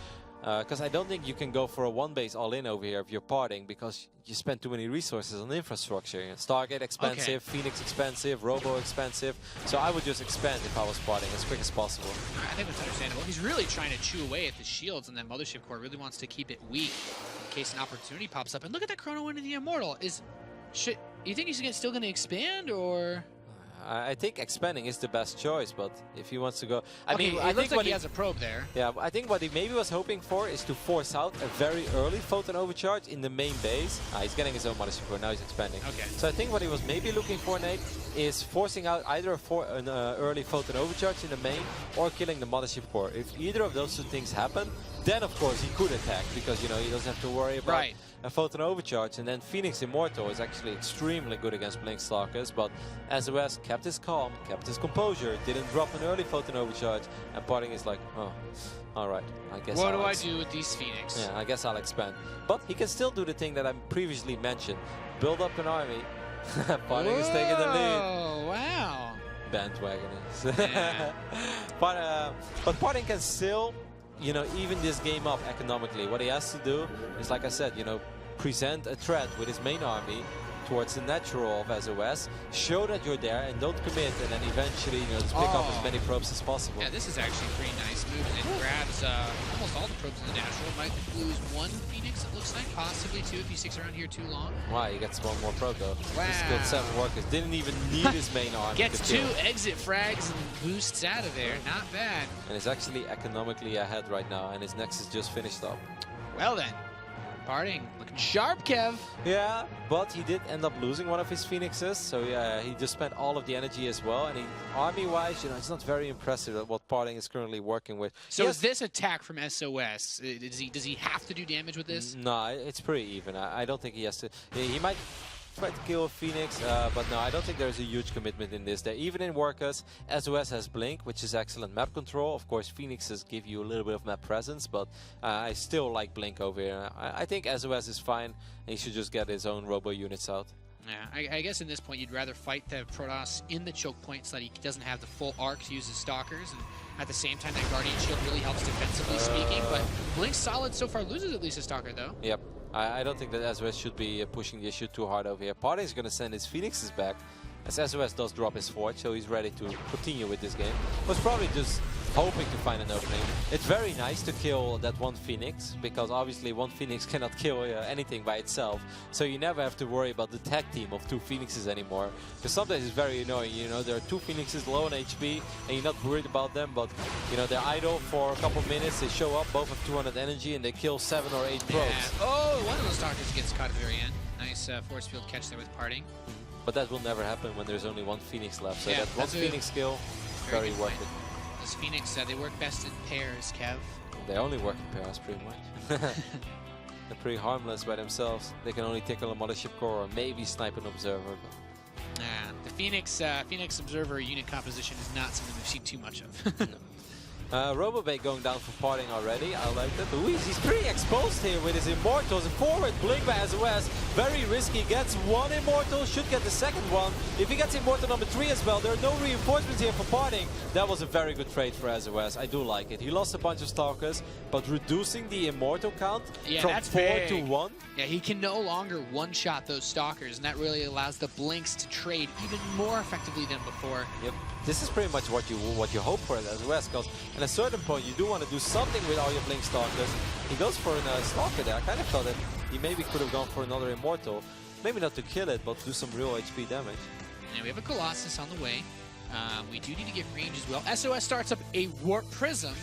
[SPEAKER 8] Because I don't think you can go for a 1 base all-in over here if you're PartinG, because you spend too many resources on infrastructure. Stargate expensive, Phoenix expensive, Robo expensive. So I would just expand if I was PartinG as quick as possible.
[SPEAKER 7] I think that's understandable. He's really trying to chew away at the shields, and that Mothership Core really wants to keep it weak in case an opportunity pops up. And look at that Chrono into the Immortal. You think he's still going to expand, or...?
[SPEAKER 8] I think expanding is the best choice, but if he wants to go...
[SPEAKER 7] I think he has a probe there.
[SPEAKER 8] Yeah, I think what he maybe was hoping for is to force out a very early photon overcharge in the main base. He's getting his own Mothership Core, now he's expanding.
[SPEAKER 7] Okay.
[SPEAKER 8] So I think what he was maybe looking for, Nate, is forcing out either an early photon overcharge in the main or killing the Mothership Core. If either of those 2 things happen, then of course he could attack, because he doesn't have to worry about a photon overcharge. And then Phoenix Immortal is actually extremely good against Blink Stalkers, but SOS kept his calm, kept his composure, didn't drop an early photon overcharge, and PartinG is like, oh, alright, I guess
[SPEAKER 7] what do I do with these Phoenix?
[SPEAKER 8] Yeah, I guess I'll expand. But he can still do the thing that I previously mentioned. Build up an army. PartinG is taking the lead.
[SPEAKER 7] Oh, wow.
[SPEAKER 8] Bandwagoners.
[SPEAKER 7] Yeah.
[SPEAKER 8] But PartinG can still, even this game up economically. What he has to do is, like I said, present a threat with his main army, towards the natural of SOS. Show that you're there and don't commit, and then eventually, you know, just pick up as many probes as possible.
[SPEAKER 7] Yeah, this is actually a pretty nice move. And it grabs almost all the probes in the natural. Might lose one Phoenix, it looks like, possibly two if he sticks around here too long.
[SPEAKER 8] Wow, he gets one more probe though.
[SPEAKER 7] Wow.
[SPEAKER 8] Just killed 7 workers. Didn't even need his main arm.
[SPEAKER 7] Gets
[SPEAKER 8] to
[SPEAKER 7] 2
[SPEAKER 8] kill.
[SPEAKER 7] exit frags and boosts out of there. Not bad.
[SPEAKER 8] And is actually economically ahead right now, and his Nexus just finished up.
[SPEAKER 7] Well then, PartinG looking sharp, Kev.
[SPEAKER 8] Yeah, but he did end up losing one of his Phoenixes, so yeah, he just spent all of the energy as well. And army-wise, you know, it's not very impressive at what PartinG is currently working with.
[SPEAKER 7] So is this attack from SOS? Does he have to do damage with this?
[SPEAKER 8] No, it's pretty even. I don't think he has to. He might try to kill a Phoenix, but no, I don't think there's a huge commitment in this. They're even in workers. SOS has Blink, which is excellent map control. Of course, Phoenixes give you a little bit of map presence, but I still like Blink over here. I think SOS is fine, and he should just get his own robo units out.
[SPEAKER 7] Yeah, I guess in this point you'd rather fight the Protoss in the choke point so that he doesn't have the full arc to use his Stalkers, and at the same time that Guardian Shield really helps defensively speaking, but Blink's solid so far, loses at least a Stalker though.
[SPEAKER 8] Yep. I don't think that SOS should be pushing the issue too hard over here. PartinG is going to send his Phoenixes back, as SOS does drop his Forge, so he's ready to continue with this game. Was probably just hoping to find an opening. It's very nice to kill that one Phoenix, because obviously one Phoenix cannot kill anything by itself, so you never have to worry about the tag team of 2 Phoenixes anymore. Because sometimes it's very annoying, you know, there are 2 Phoenixes low on HP, and you're not worried about them, but, you know, they're idle for a couple minutes, they show up, both have 200 energy, and they kill 7 or 8 probes.
[SPEAKER 7] Oh, one of those Stalkers gets caught at the very end. Nice force field catch there with PartinG.
[SPEAKER 8] But that will never happen when there's only 1 Phoenix left, so
[SPEAKER 7] Yeah,
[SPEAKER 8] that one Phoenix kill, very
[SPEAKER 7] good
[SPEAKER 8] worth
[SPEAKER 7] point.
[SPEAKER 8] it.
[SPEAKER 7] This Phoenix, they work best in pairs, Kev.
[SPEAKER 8] They only work in pairs, pretty much. They're pretty harmless by themselves. They can only tickle a mothership core or maybe snipe an observer. But
[SPEAKER 7] The Phoenix Observer unit composition is not something we've seen too much of.
[SPEAKER 8] Robobay going down for PartinG already. I like that. Luis, he's pretty exposed here with his Immortals. And forward Blink by SOS. Very risky. Gets 1 Immortal. Should get the second one. If he gets Immortal number 3 as well, there are no reinforcements here for PartinG. That was a very good trade for SOS. I do like it. He lost a bunch of Stalkers, but reducing the Immortal count from
[SPEAKER 7] that's
[SPEAKER 8] 4
[SPEAKER 7] big.
[SPEAKER 8] to 1.
[SPEAKER 7] Yeah, he can no longer one-shot those Stalkers, and that really allows the Blinks to trade even more effectively than before.
[SPEAKER 8] Yep. This is pretty much what you hope for as SOS, because at a certain point you do want to do something with all your Blink Stalkers. He goes for a Stalker there. I kind of thought that he maybe could have gone for another Immortal. Maybe not to kill it, but do some real HP damage.
[SPEAKER 7] And we have a Colossus on the way. We do need to get range as well. SOS starts up a Warp Prism.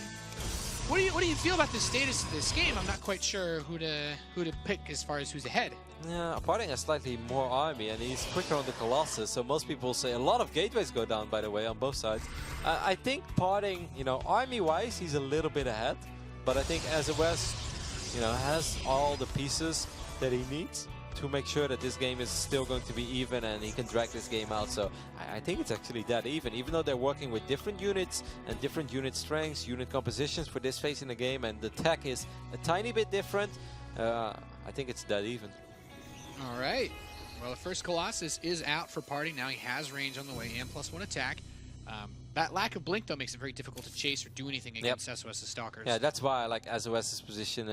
[SPEAKER 7] What do you feel about the status of this game? I'm not quite sure who to pick as far as who's ahead.
[SPEAKER 8] Yeah, PartinG has slightly more army, and he's quicker on the Colossus, so most people say a lot of gateways go down, by the way, on both sides. I think PartinG, you know, army-wise, he's a little bit ahead, but I think SOS, you know, has all the pieces that he needs to make sure that this game is still going to be even and he can drag this game out. So I think it's actually that even though they're working with different units and different unit strengths, unit compositions for this phase in the game, and the tech is a tiny bit different, I think it's that even.
[SPEAKER 7] All right. Well, the first Colossus is out for PartinG. Now he has range on the way and +1 attack. That lack of Blink, though, makes it very difficult to chase or do anything against SOS's Stalkers.
[SPEAKER 8] Yeah, that's why I like SOS's position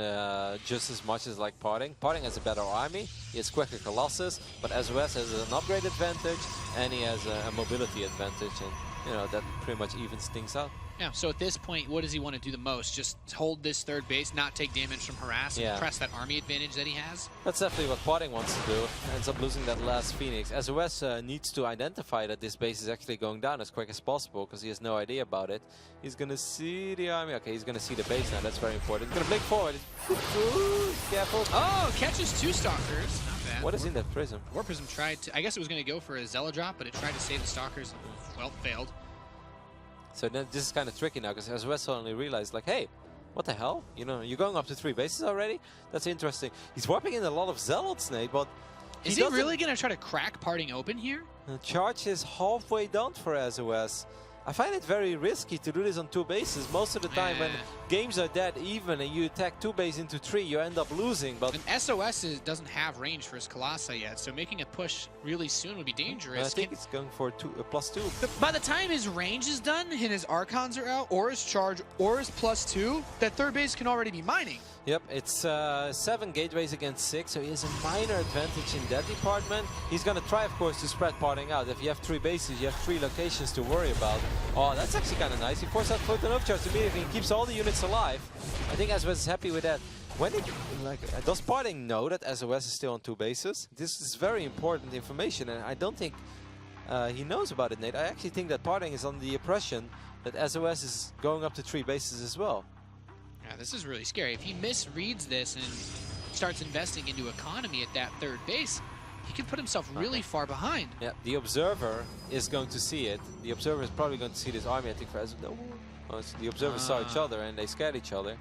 [SPEAKER 8] just as much as like PartinG. PartinG has a better army, he has quicker Colossus, but SOS has an upgrade advantage and he has a mobility advantage, and you know that pretty much evens things out.
[SPEAKER 7] Yeah, so at this point, what does he want to do the most? Just hold this third base, not take damage from harass, and press that army advantage that he has?
[SPEAKER 8] That's definitely what PartinG wants to do. Ends up losing that last Phoenix. SOS needs to identify that this base is actually going down as quick as possible, because he has no idea about it. He's going to see the army. Okay, he's going to see the base now. That's very important. He's going to blink forward. Careful.
[SPEAKER 7] Oh, catches 2 Stalkers. Not bad.
[SPEAKER 8] What is in that prism?
[SPEAKER 7] War Prism tried to... I guess it was going to go for a Zella drop, but it tried to save the Stalkers. Well, failed.
[SPEAKER 8] So then this is kind of tricky now, because SOS suddenly realized, like, hey, what the hell? You know, you're going up to 3 bases already? That's interesting. He's warping in a lot of Zealots, Nate, but...
[SPEAKER 7] Is he really going to try to crack PartinG open here?
[SPEAKER 8] The charge is halfway done for SOS. I find it very risky to do this on 2 bases. Most of the time when games are that even and you attack 2 bases into 3, you end up losing. But
[SPEAKER 7] and SOS doesn't have range for his Colossi yet, so making a push really soon would be dangerous.
[SPEAKER 8] I think it's going for +2.
[SPEAKER 7] By the time his range is done and his Archons are out, or his charge, or his +2, that third base can already be mining.
[SPEAKER 8] Yep, it's 7 gateways against 6, so he has a minor advantage in that department. He's going to try, of course, to spread PartinG out. If you have 3 bases, you have 3 locations to worry about. Oh, that's actually kind of nice. He forced out Photon Overcharge immediately and keeps all the units alive. I think sOs is happy with that. When did, does PartinG know that sOs is still on 2 bases? This is very important information, and I don't think he knows about it, Nate. I actually think that PartinG is under the impression that sOs is going up to 3 bases as well.
[SPEAKER 7] Yeah, this is really scary. If he misreads this and starts investing into economy at that 3rd base, he could put himself really far behind.
[SPEAKER 8] Yeah, the Observer is going to see it. The Observer is probably going to see this army, I think, for no. The Observers saw each other and they scared each other.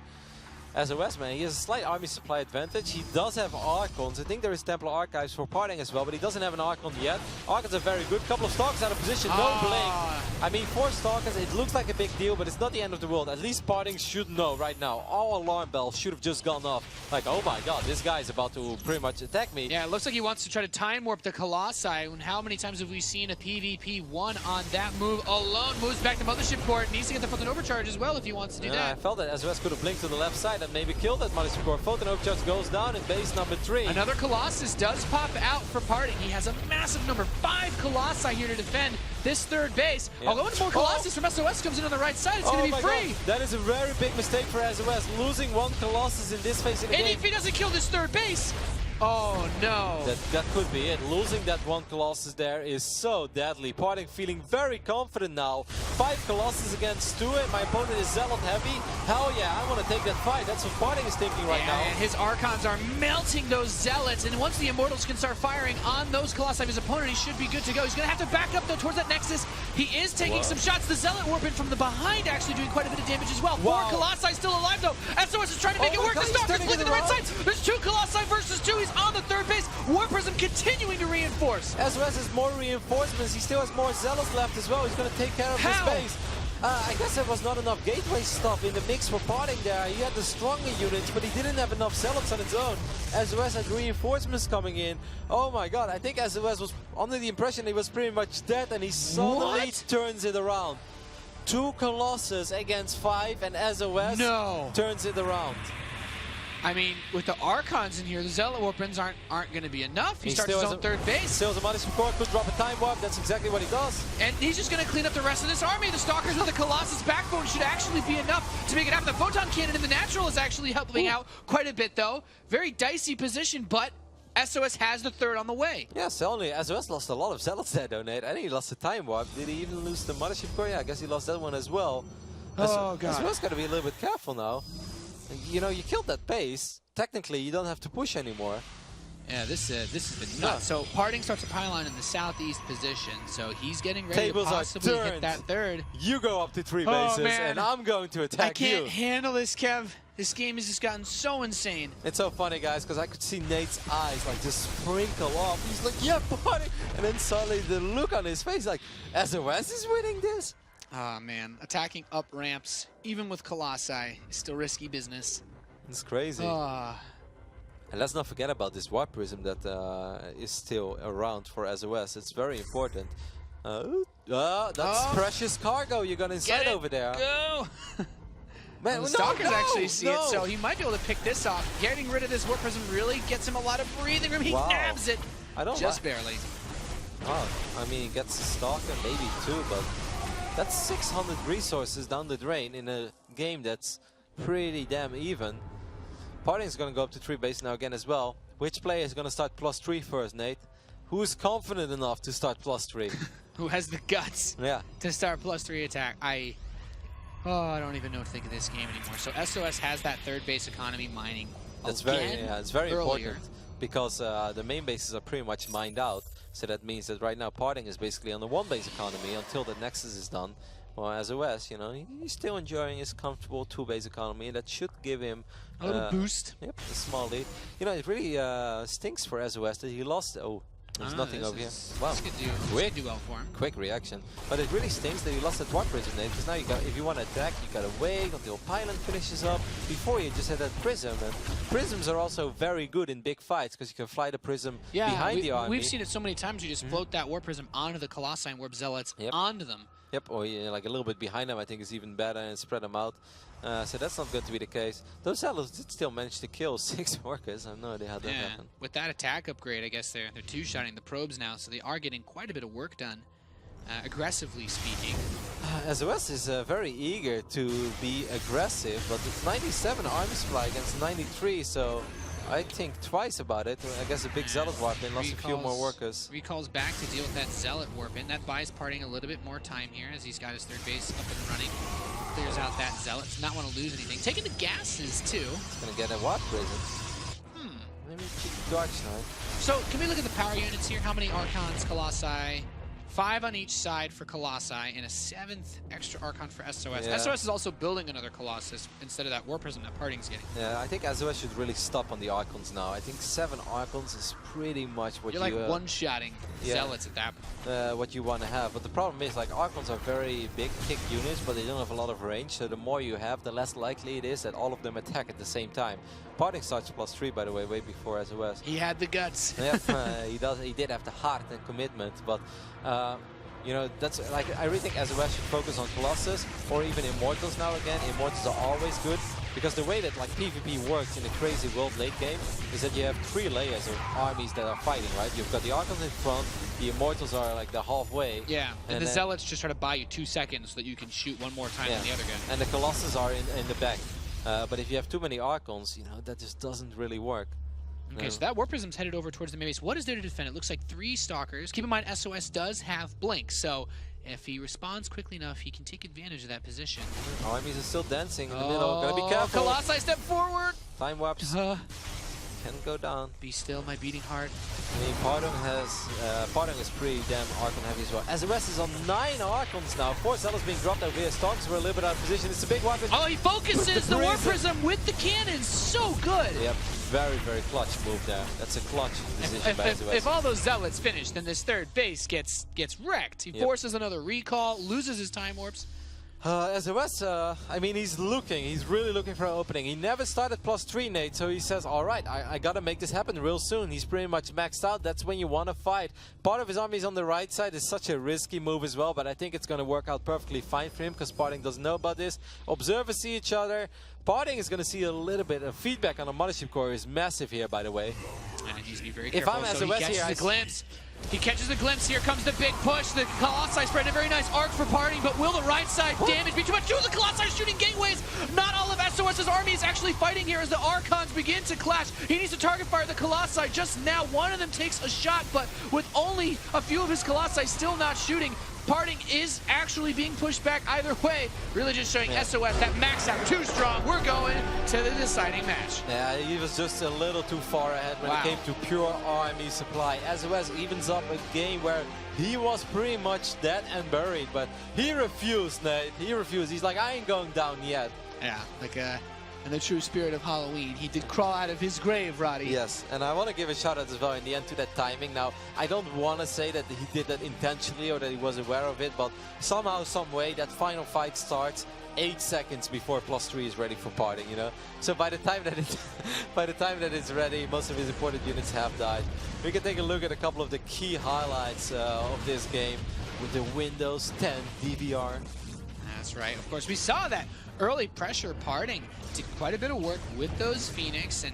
[SPEAKER 8] sOs, man, he has a slight army supply advantage. He does have Archons. I think there is Templar Archives for PartinG as well, but he doesn't have an Archon yet. Archons are very good. Couple of Stalkers out of position, no blink. I mean, 4 Stalkers, it looks like a big deal, but it's not the end of the world. At least PartinG should know right now. All alarm bells should have just gone off. Like, oh my god, this guy is about to pretty much attack me.
[SPEAKER 7] Yeah, it looks like he wants to try to time warp the Colossi. And how many times have we seen a PvP 1 on that move alone? Moves back to Mothership Core. Needs to get the Photon Overcharge as well if he wants to do that.
[SPEAKER 8] I felt that sOs could have blinked to the left side and maybe killed that Mothership Core. Photon Overcharge goes down in base number 3.
[SPEAKER 7] Another Colossus does pop out for PartinG. He has a massive number 5 Colossi here to defend this 3rd base.
[SPEAKER 8] Yeah.
[SPEAKER 7] Although more Colossus from sOs comes in on the right side, it's going to be free.
[SPEAKER 8] God. That is a very big mistake for sOs, losing 1 Colossus in this phase of the game.
[SPEAKER 7] And if he doesn't kill this 3rd base, oh no.
[SPEAKER 8] That could be it. Losing that 1 Colossus there is so deadly. PartinG feeling very confident now. 5 Colossus against 2, and my opponent is Zealot heavy. Hell yeah, I want to take that fight. That's what PartinG is thinking right now.
[SPEAKER 7] And his Archons are melting those Zealots, and once the Immortals can start firing on those Colossi of his opponent, he should be good to go. He's going to have to back up though towards that Nexus. He is taking some shots. The Zealot Warping from the behind actually doing quite a bit of damage as well. 4 Colossi still alive though. sOs is trying to make it work. The Stalker's flipping to the right side. There's 2 Colossi versus 2. He's on the 3rd base. War Prism continuing to reinforce.
[SPEAKER 8] sOs has more reinforcements. He still has more Zealots left as well. He's going to take care of his base. I guess there was not enough gateway stuff in the mix for PartinG there. He had the stronger units, but he didn't have enough Zealots on its own. sOs had reinforcements coming in. Oh my god, I think sOs was under the impression he was pretty much dead, and he suddenly turns it around. 2 Colossus against 5, and sOs turns it around.
[SPEAKER 7] I mean, with the Archons in here, the Zealot Warpins aren't going to be enough. He starts his own 3rd base.
[SPEAKER 8] Still the Mothership Core could drop a time warp. That's exactly what he does.
[SPEAKER 7] And he's just going to clean up the rest of this army. The Stalkers with the Colossus backbone should actually be enough to make it happen. The Photon Cannon in the natural is actually helping out quite a bit, though. Very dicey position, but sOs has the 3rd on the way.
[SPEAKER 8] Yeah, certainly. sOs lost a lot of Zealots there, though, Nate. I think he lost the time warp. Did he even lose the Mothership Core? Yeah, I guess he lost that one as well.
[SPEAKER 7] Oh, God.
[SPEAKER 8] sOs got to be a little bit careful now. You know, you killed that base. Technically, you don't have to push anymore.
[SPEAKER 7] Yeah, this has been nuts. So PartinG starts a pylon in the southeast position, so he's getting ready
[SPEAKER 8] Tables
[SPEAKER 7] to possibly
[SPEAKER 8] are
[SPEAKER 7] hit that 3rd.
[SPEAKER 8] You go up to 3 bases, and I'm going to attack you.
[SPEAKER 7] I can't handle this, Kev. This game has just gotten so insane.
[SPEAKER 8] It's so funny, guys, because I could see Nate's eyes like just sprinkle off. He's like, yeah, PartinG. And then suddenly the look on his face like, sOs is winning this?
[SPEAKER 7] Ah, man. Attacking up ramps, even with Colossi, is still risky business.
[SPEAKER 8] It's crazy. And let's not forget about this Warp Prism that is still around for sOs. It's very important. That's precious cargo you got inside over there.
[SPEAKER 7] Go!
[SPEAKER 8] Man,
[SPEAKER 7] the Stalkers actually see it, so he might be able to pick this off. Getting rid of this Warp Prism really gets him a lot of breathing room. He nabs it just barely.
[SPEAKER 8] Oh, I mean, he gets a Stalker, maybe 2, but that's 600 resources down the drain in a game that's pretty damn even. PartinG is going to go up to 3 base now again as well. Which player is going to start +3 first, Nate? Who is confident enough to start +3?
[SPEAKER 7] Who has the guts to start +3 attack? I don't even know what to think of this game anymore. So sOs has that 3rd base economy mining.
[SPEAKER 8] That's it's very important because the main bases are pretty much mined out. So that means that right now PartinG is basically on the 1 base economy until the Nexus is done. Well, sOs, you know, he's still enjoying his comfortable 2 base economy, and that should give him
[SPEAKER 7] a little boost.
[SPEAKER 8] Yep, a small lead. You know, it really stinks for sOs that he lost. Oh, there's nothing over here. Wow,
[SPEAKER 7] this could do well for him.
[SPEAKER 8] Quick reaction. But it really stinks that he lost that Warp Prism, because now you got, if you want to attack, you gotta wait until Pylon finishes up. Before you just had that Prism, and Prisms are also very good in big fights because you can fly the Prism behind the army.
[SPEAKER 7] We've seen it so many times. You just float that Warp Prism onto the Colossi and Warp Zealots onto them.
[SPEAKER 8] Yep, or like a little bit behind them, I think is even better, and spread them out. So that's not going to be the case. Those Zealots did still manage to kill 6 workers. I have no idea how that happened.
[SPEAKER 7] With that attack upgrade, I guess they're two-shotting the probes now, so they are getting quite a bit of work done, aggressively speaking.
[SPEAKER 8] SOS is very eager to be aggressive, but it's 97 army supply against 93, so I think twice about it. I guess a big Zealot warp in, lost a few more workers.
[SPEAKER 7] Recalls back to deal with that Zealot warp in. That buys PartinG a little bit more time here as he's got his third base up and running. Clears out that Zealot. Does not want to lose anything. Taking the gases, too.
[SPEAKER 8] He's going to get a warp prison. Maybe keep Dark Knight.
[SPEAKER 7] So, can we look at the power units here? How many Archons, Colossi? 5 on each side for Colossi, and a 7th extra Archon for SOS.
[SPEAKER 8] Yeah.
[SPEAKER 7] SOS is also building another Colossus instead of that War Prism that PartinG's getting.
[SPEAKER 8] Yeah, I think SOS should really stop on the Archons now. I think 7 Archons is pretty much what
[SPEAKER 7] You're like one-shotting Zealots at that point.
[SPEAKER 8] what you want to have. But the problem is, like, Archons are very big, kick units, but they don't have a lot of range. So the more you have, the less likely it is that all of them attack at the same time. PartinG starts +3, by the way, way before SOS.
[SPEAKER 7] He had the guts.
[SPEAKER 8] Yeah, he did have the heart and commitment, but you know, that's like, I really think SOS should focus on Colossus or even Immortals now again. Immortals are always good because the way that like PvP works in a crazy world late game is that you have 3 layers of armies that are fighting, right? You've got the Archons in front, the Immortals are like the halfway.
[SPEAKER 7] Yeah, and the Zealots just try to buy you 2 seconds so that you can shoot one more time than the other guy.
[SPEAKER 8] And the Colossus are in the back. But if you have too many Archons, you know, that just doesn't really work.
[SPEAKER 7] Okay, so that War Prism's headed over towards the main base. What is there to defend? It looks like 3 Stalkers. Keep in mind, SOS does have Blink, so if he responds quickly enough, he can take advantage of that position.
[SPEAKER 8] Armies are still dancing in the middle. Gotta be careful.
[SPEAKER 7] Colossi step forward.
[SPEAKER 8] Time warps can go down.
[SPEAKER 7] Be still, my beating heart.
[SPEAKER 8] I mean, PartinG is pretty damn Archon heavy as well. SOS is on 9 Archons now. 4 Zealots being dropped out via Stonks. We're a little bit out of position. It's a big weapon.
[SPEAKER 7] Oh, he focuses the War Prism with the cannons. So good.
[SPEAKER 8] Yep, very, very clutch move there. That's a clutch decision by SOS.
[SPEAKER 7] If all those Zealots finish, then this third base gets wrecked. He forces another recall, loses his time warps.
[SPEAKER 8] SOS, I mean, he's really looking for an opening. He never started +3, Nate, so he says, all right, I gotta make this happen real soon. He's pretty much maxed out. That's when you want to fight. Part of his army is on the right side. It's such a risky move as well, but I think it's going to work out perfectly fine for him because PartinG doesn't know about this. Observers see each other. PartinG is going to see a little bit of feedback on the Mothership Core is massive here, by the way.
[SPEAKER 7] And he needs to be very careful.
[SPEAKER 8] If I'm
[SPEAKER 7] so
[SPEAKER 8] SOS
[SPEAKER 7] he catches
[SPEAKER 8] here,
[SPEAKER 7] the glimpse. He catches the glimpse. Here comes the big push. The Colossi spread a very nice arc for PartinG, but will the right side damage be too much? 2 of the Colossi shooting gateways. Not all of SOS's army is actually fighting here as the Archons begin to clash. He needs to target fire the Colossi just now. One of them takes a shot, but with only a few of his Colossi still not shooting, PartinG is actually being pushed back either way. Really just showing SOS that max out too strong. We're going to the deciding match.
[SPEAKER 8] Yeah, he was just a little too far ahead when it came to pure army supply. SOS evens up a game where he was pretty much dead and buried, but he refused, Nate. He refused. He's like, I ain't going down yet.
[SPEAKER 7] Yeah, like in the true spirit of Halloween, he did crawl out of his grave, Roddy.
[SPEAKER 8] Yes, and I want to give a shout out as well in the end to that timing. Now, I don't want to say that he did that intentionally or that he was aware of it, but somehow, some way, that final fight starts 8 seconds before +3 is ready for PartinG, you know? So by the time that it's ready, most of his important units have died. We can take a look at a couple of the key highlights of this game with the Windows 10 DVR.
[SPEAKER 7] That's right. Of course, we saw that early pressure. PartinG did quite a bit of work with those Phoenix, and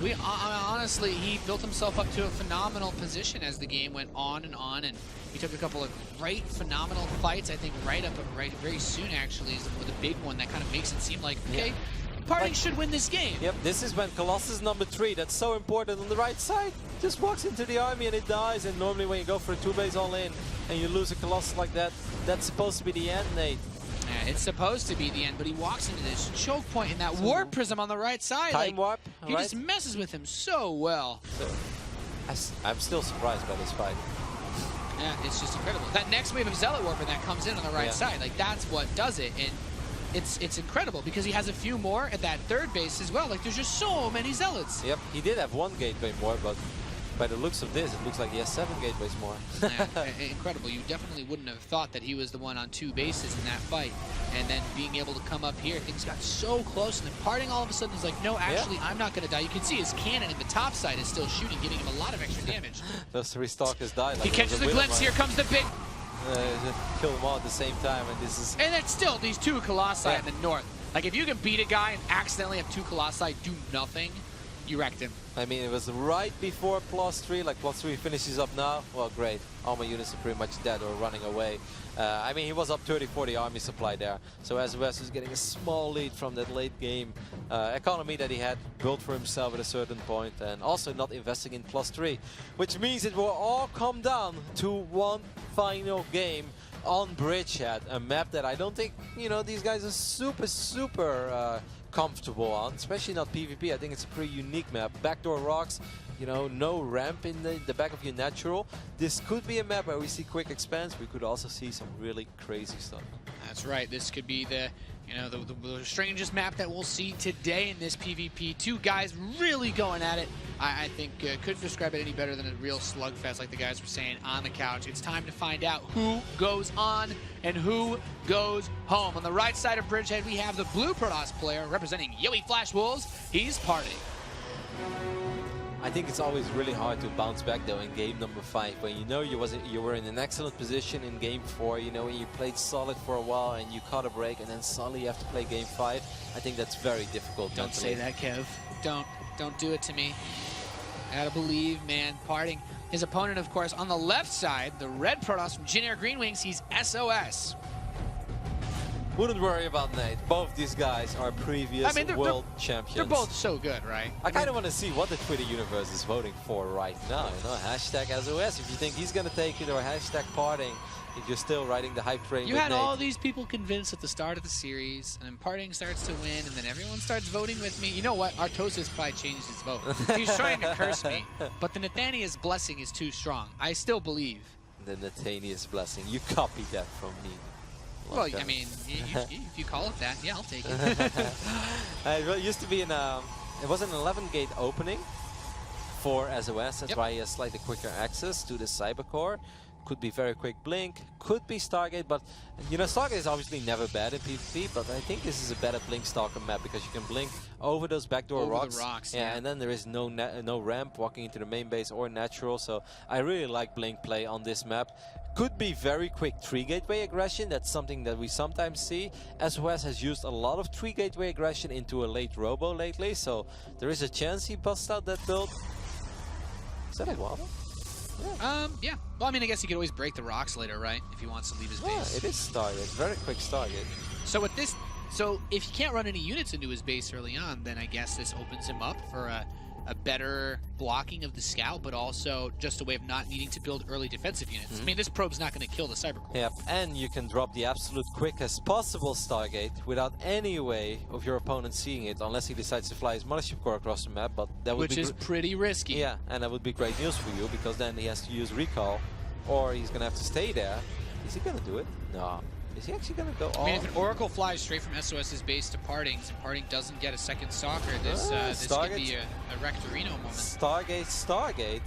[SPEAKER 7] we honestly, he built himself up to a phenomenal position as the game went on, and he took a couple of great, phenomenal fights. I think very soon actually is with a big one that kind of makes it seem like, okay, PartinG should win this game.
[SPEAKER 8] Yep, this is when Colossus #3, that's so important on the right side, just walks into the army and it dies. And normally when you go for a 2-base all-in and you lose a Colossus like that, that's supposed to be the end, Nate.
[SPEAKER 7] Yeah, it's supposed to be the end, but he walks into this choke point in that Warp Prism on the right side.
[SPEAKER 8] Time warp,
[SPEAKER 7] he just messes with him so well.
[SPEAKER 8] So, I'm still surprised by this fight.
[SPEAKER 7] Yeah, it's just incredible. That next wave of Zealot Warper that comes in on the right side, like that's what does it, and it's incredible because he has a few more at that third base as well. Like there's just so many Zealots.
[SPEAKER 8] Yep, he did have 1 gateway more, but by the looks of this, it looks like he has 7 gateways more.
[SPEAKER 7] Yeah, incredible. You definitely wouldn't have thought that he was the one on 2 bases in that fight. And then being able to come up here, things got so close. And then PartinG all of a sudden is like, no, actually, I'm not going to die. You can see his cannon in the top side is still shooting, giving him a lot of extra damage.
[SPEAKER 8] Those 3 Stalkers died. Like
[SPEAKER 7] he catches the glimpse. Here comes the big...
[SPEAKER 8] kill them all at the same time, and this is...
[SPEAKER 7] And it's still these two Colossi in the north. Like, if you can beat a guy and accidentally have two Colossi do nothing, you wrecked him.
[SPEAKER 8] I mean, it was right before +3, like +3 finishes up now. Well, great. All my units are pretty much dead or running away. I mean, he was up 30-40 army supply there. So sOs is getting a small lead from that late game economy that he had built for himself at a certain point, and also not investing in +3, which means it will all come down to one final game on Bridgehead, a map that I don't think, you know, these guys are super comfortable on, especially not PvP. I think it's a pretty unique map. Backdoor rocks, you know, no ramp in the back of your natural. This could be a map where we see quick expanse. We could also see some really crazy stuff.
[SPEAKER 7] That's right. This could be the, you know, the strangest map that we'll see today in this PvP. Two guys really going at it. I think couldn't describe it any better than a real slugfest, like the guys were saying on the couch. It's time to find out who goes on and who goes home. On the right side of Bridgehead, we have the blue Protoss player representing Yowie Flash Wolves. He's PartinG.
[SPEAKER 8] I think it's always really hard to bounce back though in game number 5 when you know you were in an excellent position in game 4, you know, when you played solid for a while and you caught a break and then suddenly you have to play game 5. I think that's very difficult.
[SPEAKER 7] Don't
[SPEAKER 8] mentally.
[SPEAKER 7] say that, Kev. Don't do it to me. I gotta believe, man. PartinG. His opponent, of course, on the left side, the red Protoss from Jin Air Green Wings, he's sOs.
[SPEAKER 8] Wouldn't worry about Nate. Both these guys are previous world champions.
[SPEAKER 7] They're both so good, right?
[SPEAKER 8] I kind of want to see what the Twitter universe is voting for right now. You know, hashtag sOs if you think he's going to take it, or hashtag PartinG if you're still riding the hype train.
[SPEAKER 7] You
[SPEAKER 8] with
[SPEAKER 7] had
[SPEAKER 8] Nate.
[SPEAKER 7] all these people convinced at the start of the series, and then PartinG starts to win, and then everyone starts voting with me. You know what? Artosis probably changed his vote. He's trying to curse me, but the Nathanias blessing is too strong. I still believe.
[SPEAKER 8] The Nathanias blessing. You copied that from me.
[SPEAKER 7] Well, I mean, if you call it that, yeah, I'll take it.
[SPEAKER 8] It used to be it was an 11-gate opening for sOs. That's why he has slightly quicker access to the Cybercore. Could be very quick blink, could be Stargate, but you know, Stargate is obviously never bad in PvP, but I think this is a better blink stalker map because you can blink over those backdoor rocks.
[SPEAKER 7] The rocks,
[SPEAKER 8] yeah, and then there is no ramp walking into the main base or natural, so I really like blink play on this map. Could be very quick 3-gateway aggression. That's something that we sometimes see. sOs has used a lot of 3-gateway aggression into a late robo lately, so there is a chance he busts out that build. Is that a Guava?
[SPEAKER 7] Yeah. Well, I mean, I guess he could always break the rocks later, right? If he wants to leave his base.
[SPEAKER 8] Yeah, it is Stargate. Very quick Stargate.
[SPEAKER 7] So with this, so if he can't run any units into his base early on, then I guess this opens him up for a better blocking of the scout, but also just a way of not needing to build early defensive units. I mean, this probe's not going to kill the Cybercore.
[SPEAKER 8] Yep, and you can drop the absolute quickest possible Stargate without any way of your opponent seeing it, unless he decides to fly his Mothership Core across the map, but that would
[SPEAKER 7] Which is pretty risky.
[SPEAKER 8] Yeah, and that would be great news for you, because then he has to use recall, or he's going to have to stay there. Is he going to do it? No. Is he actually going to go all?
[SPEAKER 7] I mean, if an Oracle flies straight from sOs's base to PartinG's, and PartinG doesn't get a second soccer, this could be a Rectorino moment.
[SPEAKER 8] Stargate.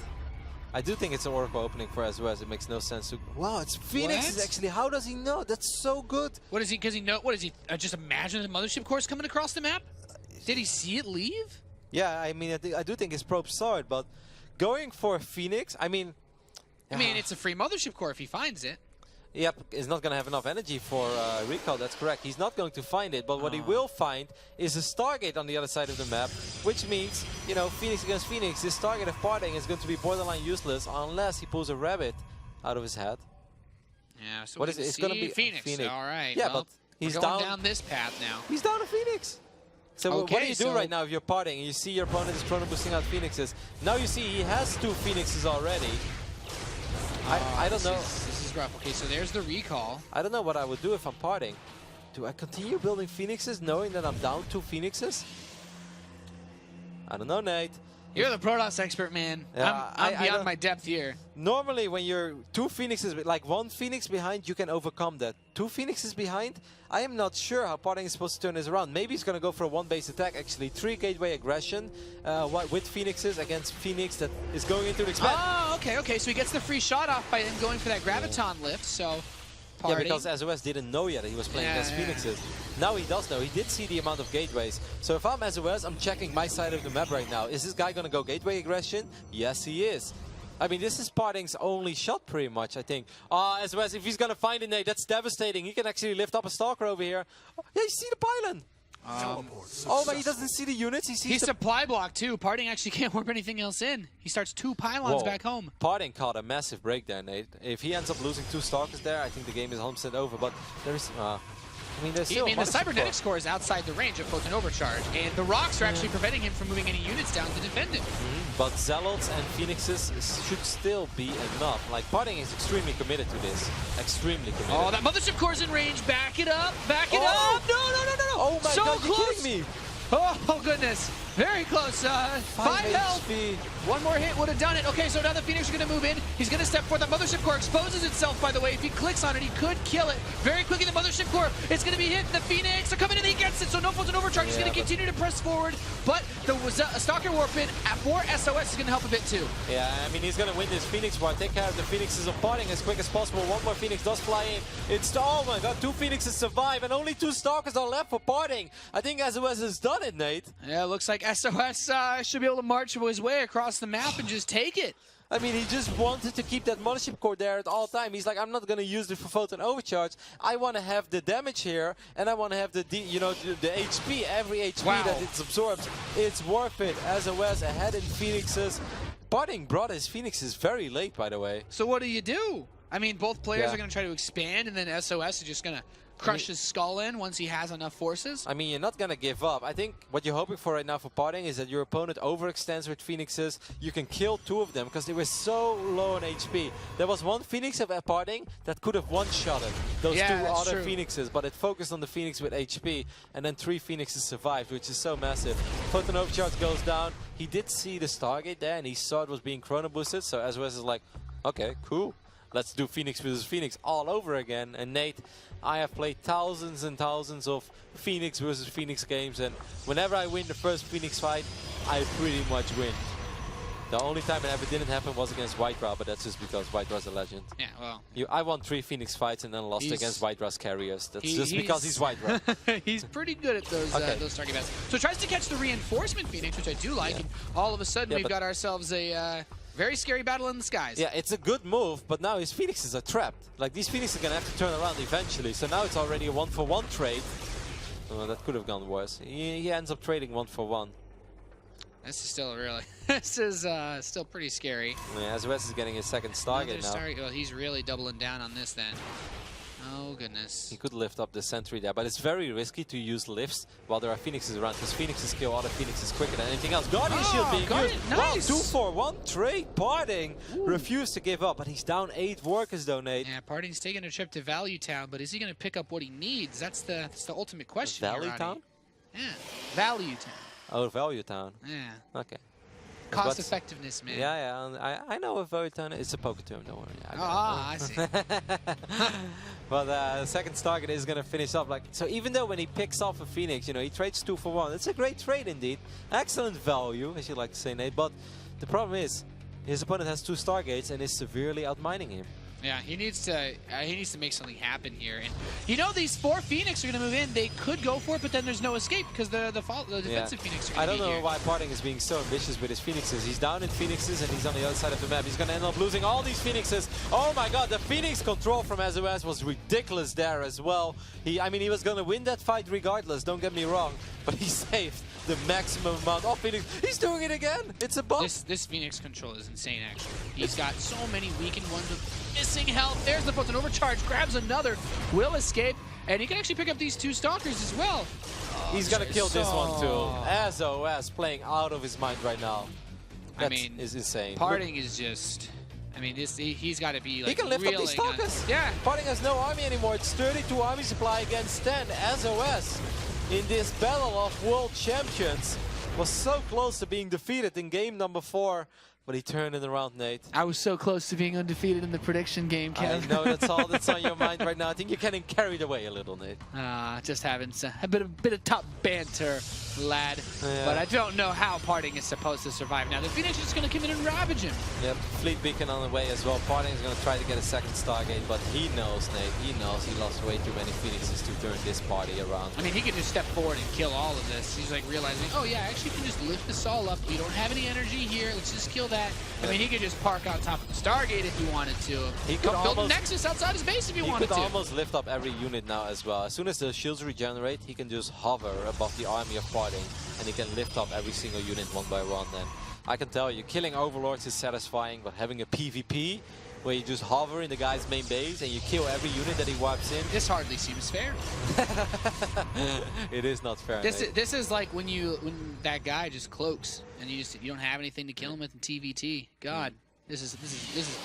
[SPEAKER 8] I do think it's an Oracle opening for sOs. It makes no sense to... Wow, it's Phoenix actually. How does he know? That's so good.
[SPEAKER 7] What is he, because he know, what is he, just imagine the Mothership Core's coming across the map? Did he see it leave?
[SPEAKER 8] Yeah, I mean, I do think his probe saw it, but going for Phoenix, I mean...
[SPEAKER 7] it's a free Mothership Core if he finds it.
[SPEAKER 8] Yep, he's not going to have enough energy for recall, that's correct. He's not going to find it, but what he will find is a Stargate on the other side of the map, which means, you know, Phoenix against Phoenix, this Stargate of PartinG is going to be borderline useless unless he pulls a rabbit out of his head.
[SPEAKER 7] Yeah, so
[SPEAKER 8] what is it? It's going to be
[SPEAKER 7] Phoenix. All right.
[SPEAKER 8] Yeah,
[SPEAKER 7] well,
[SPEAKER 8] but he's
[SPEAKER 7] going down this path now.
[SPEAKER 8] He's down to Phoenix. So
[SPEAKER 7] okay,
[SPEAKER 8] what do you do right now if you're PartinG and you see your opponent is chrono boosting out Phoenixes? Now you see he has 2 Phoenixes already. I don't know.
[SPEAKER 7] This is rough. Okay, so there's the recall.
[SPEAKER 8] I don't know what I would do if I'm PartinG. Do I continue building Phoenixes knowing that I'm down 2 Phoenixes? I don't know, Nate.
[SPEAKER 7] You're the Protoss expert, man.
[SPEAKER 8] Yeah,
[SPEAKER 7] I'm beyond my depth here.
[SPEAKER 8] Normally, when you're 2 Phoenixes, like 1 Phoenix behind, you can overcome that. 2 Phoenixes behind, I am not sure how PartinG is supposed to turn this around. Maybe he's going to go for a 1-base attack, actually. 3 gateway aggression with Phoenixes against Phoenix that is going into the expand.
[SPEAKER 7] Oh, okay. So he gets the free shot off by him going for that Graviton lift, so... PartinG.
[SPEAKER 8] Yeah, because sOs didn't know yet that he was playing against Phoenixes. Now he does know. He did see the amount of gateways. So if I'm sOs, I'm checking my side of the map right now. Is this guy going to go gateway aggression? Yes, he is. I mean, this is PartinG's only shot, pretty much, I think. As well as if he's going to find it, Nate, that's devastating. He can actually lift up a Stalker over here. Oh, yeah, you see the pylon. Oh, but he doesn't see the units. He sees
[SPEAKER 7] He's supply block, too. PartinG actually can't warp anything else in. He starts 2 pylons back home.
[SPEAKER 8] PartinG caught a massive break there, Nate. If he ends up losing 2 Stalkers there, I think the game is 100% over. But there is... I mean,
[SPEAKER 7] the cybernetic score is outside the range of Photon Overcharge, and the rocks are actually preventing him from moving any units down to defend it.
[SPEAKER 8] But Zealots and Phoenixes should still be enough. Like, PartinG is extremely committed to this. Extremely committed.
[SPEAKER 7] Oh, that Mothership Core is in range. Back it up. Back it up. No.
[SPEAKER 8] Oh my
[SPEAKER 7] so
[SPEAKER 8] god,
[SPEAKER 7] close.
[SPEAKER 8] you're kidding me.
[SPEAKER 7] Oh, goodness. Very close. 5 health.
[SPEAKER 8] HP.
[SPEAKER 7] One more hit would have done it. Okay, so now the Phoenix are going to move in. He's going to step forward. The Mothership Core exposes itself, by the way. If he clicks on it, he could kill it. Very quickly, the Mothership Core is going to be hit. The Phoenix are coming in. He gets it, so no Photon Overcharge. He's going to continue to press forward. But the Stalker Warp in for SOS is going to help a bit, too.
[SPEAKER 8] Yeah, I mean, he's going to win this Phoenix war. Take care of the Phoenixes of PartinG as quick as possible. One more Phoenix does fly in. It's, oh my god, 2 Phoenixes survive, and only 2 Stalkers are left for PartinG. I think SOS has done it, Nate.
[SPEAKER 7] Yeah, looks like SOS should be able to march his way across the map and just take it.
[SPEAKER 8] I mean, he just wanted to keep that Mothership Core there at all time. He's like, I'm not going to use it for Photon Overcharge. I want to have the damage here, and I want to have the HP, every HP that it absorbs. It's worth it. SOS ahead in Phoenixes. PartinG brought his Phoenixes very late, by the way.
[SPEAKER 7] So what do? I mean, both players are going to try to expand, and then SOS is just going to crush his skull in once he has enough forces.
[SPEAKER 8] I mean, you're not going to give up. I think what you're hoping for right now for PartinG is that your opponent overextends with Phoenixes. You can kill 2 of them because they were so low on HP. There was 1 Phoenix of PartinG that could have one-shotted those 2 other Phoenixes, but it focused on the Phoenix with HP, and then 3 Phoenixes survived, which is so massive. Photon Overcharge goes down. He did see the Stargate there, and he saw it was being chrono boosted, so SOS is like, okay, cool. Let's do Phoenix versus Phoenix all over again. And Nate, I have played thousands and thousands of Phoenix versus Phoenix games, and whenever I win the first Phoenix fight, I pretty much win. The only time it ever didn't happen was against Whiterun, but that's just because Whiterun's a legend.
[SPEAKER 7] Yeah, well.
[SPEAKER 8] I won 3 Phoenix fights and then lost against Whiterun's carriers. That's just because he's Whiterun.
[SPEAKER 7] He's pretty good at those target bats. So he tries to catch the reinforcement Phoenix, which I do like, and all of a sudden we've got ourselves a very scary battle in the skies.
[SPEAKER 8] Yeah, it's a good move, but now his Phoenixes are trapped. Like, these Phoenixes are going to have to turn around eventually, so now it's already a 1-for-1 trade. Oh, that could have gone worse. He ends up trading 1-for-1.
[SPEAKER 7] This is still really, this is still pretty scary.
[SPEAKER 8] Yeah, SOS is getting his second Stargate now.
[SPEAKER 7] Well, he's really doubling down on this then. Oh, goodness.
[SPEAKER 8] He could lift up the sentry there, but it's very risky to use lifts while there are Phoenixes around, because Phoenixes kill other Phoenixes quicker than anything else. Guardian Shield being used.
[SPEAKER 7] Nice.
[SPEAKER 8] Wow, 2-for-1 trade. PartinG refused to give up, but he's down 8 workers, though, Nate.
[SPEAKER 7] Yeah, PartinG's taking a trip to Value Town, but is he going to pick up what he needs? That's the ultimate question.
[SPEAKER 8] Value Town?
[SPEAKER 7] Yeah, Value Town.
[SPEAKER 8] Oh, Value Town.
[SPEAKER 7] Yeah.
[SPEAKER 8] Okay.
[SPEAKER 7] Cost effectiveness, man.
[SPEAKER 8] Yeah, I know what Value Town is. It's a poker term, don't worry.
[SPEAKER 7] I see.
[SPEAKER 8] Well, the second target is going to finish off. So even though when he picks off a Phoenix, he trades 2-for-1. It's a great trade indeed. Excellent value, as you like to say, Nate. But the problem is, his opponent has 2 Stargates and is severely outmining him.
[SPEAKER 7] Yeah, he needs to make something happen here. And these 4 Phoenix are going to move in. They could go for it, but then there's no escape because the defensive Phoenix are going to be here.
[SPEAKER 8] I don't know why PartinG is being so ambitious with his Phoenixes. He's down in Phoenixes and he's on the other side of the map. He's going to end up losing all these Phoenixes. Oh my god, the Phoenix control from SOS was ridiculous there as well. He was going to win that fight regardless, don't get me wrong, but he saved the maximum amount of Phoenix. He's doing it again. It's a bug.
[SPEAKER 7] This Phoenix control is insane, actually. He's got so many weakened ones with missing health. There's the Photon Overcharge. Grabs another. Will escape. And he can actually pick up these 2 Stalkers as well.
[SPEAKER 8] He's going to kill this one, too. SOS playing out of his mind right now. That is insane.
[SPEAKER 7] PartinG is just... he's got to be like,
[SPEAKER 8] he can lift up these Stalkers.
[SPEAKER 7] Yeah.
[SPEAKER 8] PartinG has no army anymore. It's 32 army supply against 10. SOS in this battle of world champions was so close to being defeated in game number 4. But he turned it around, Nate.
[SPEAKER 7] I was so close to being undefeated in the prediction game, Kev.
[SPEAKER 8] I know, that's all that's on your mind right now. I think you're getting carried away a little, Nate.
[SPEAKER 7] Just having a bit of top banter, lad. Yeah. But I don't know how PartinG is supposed to survive. Now, the Phoenix is just going to come in and ravage him.
[SPEAKER 8] Yep, Fleet Beacon on the way as well. PartinG is going to try to get a second Stargate, but he knows, Nate. He knows he lost way too many Phoenixes to turn this party around.
[SPEAKER 7] He can just step forward and kill all of this. He's like realizing, oh yeah, actually you can just lift this all up. We don't have any energy here. Let's just kill that. that. I mean, he could just park out top of the Stargate if he wanted to.
[SPEAKER 8] He could
[SPEAKER 7] build a
[SPEAKER 8] almost-
[SPEAKER 7] Nexus outside his base if he wanted
[SPEAKER 8] could
[SPEAKER 7] to.
[SPEAKER 8] almost lift up every unit now as well. As soon as the shields regenerate, he can just hover above the army of Parting, and he can lift up every single unit one by one. And I can tell you, killing Overlords is satisfying, but having a PvP where you just hover in the guy's main base and you kill every unit that he wipes in.
[SPEAKER 7] This hardly seems fair.
[SPEAKER 8] It is not fair.
[SPEAKER 7] This is like when that guy just cloaks and you don't have anything to kill him with in TVT. God, this is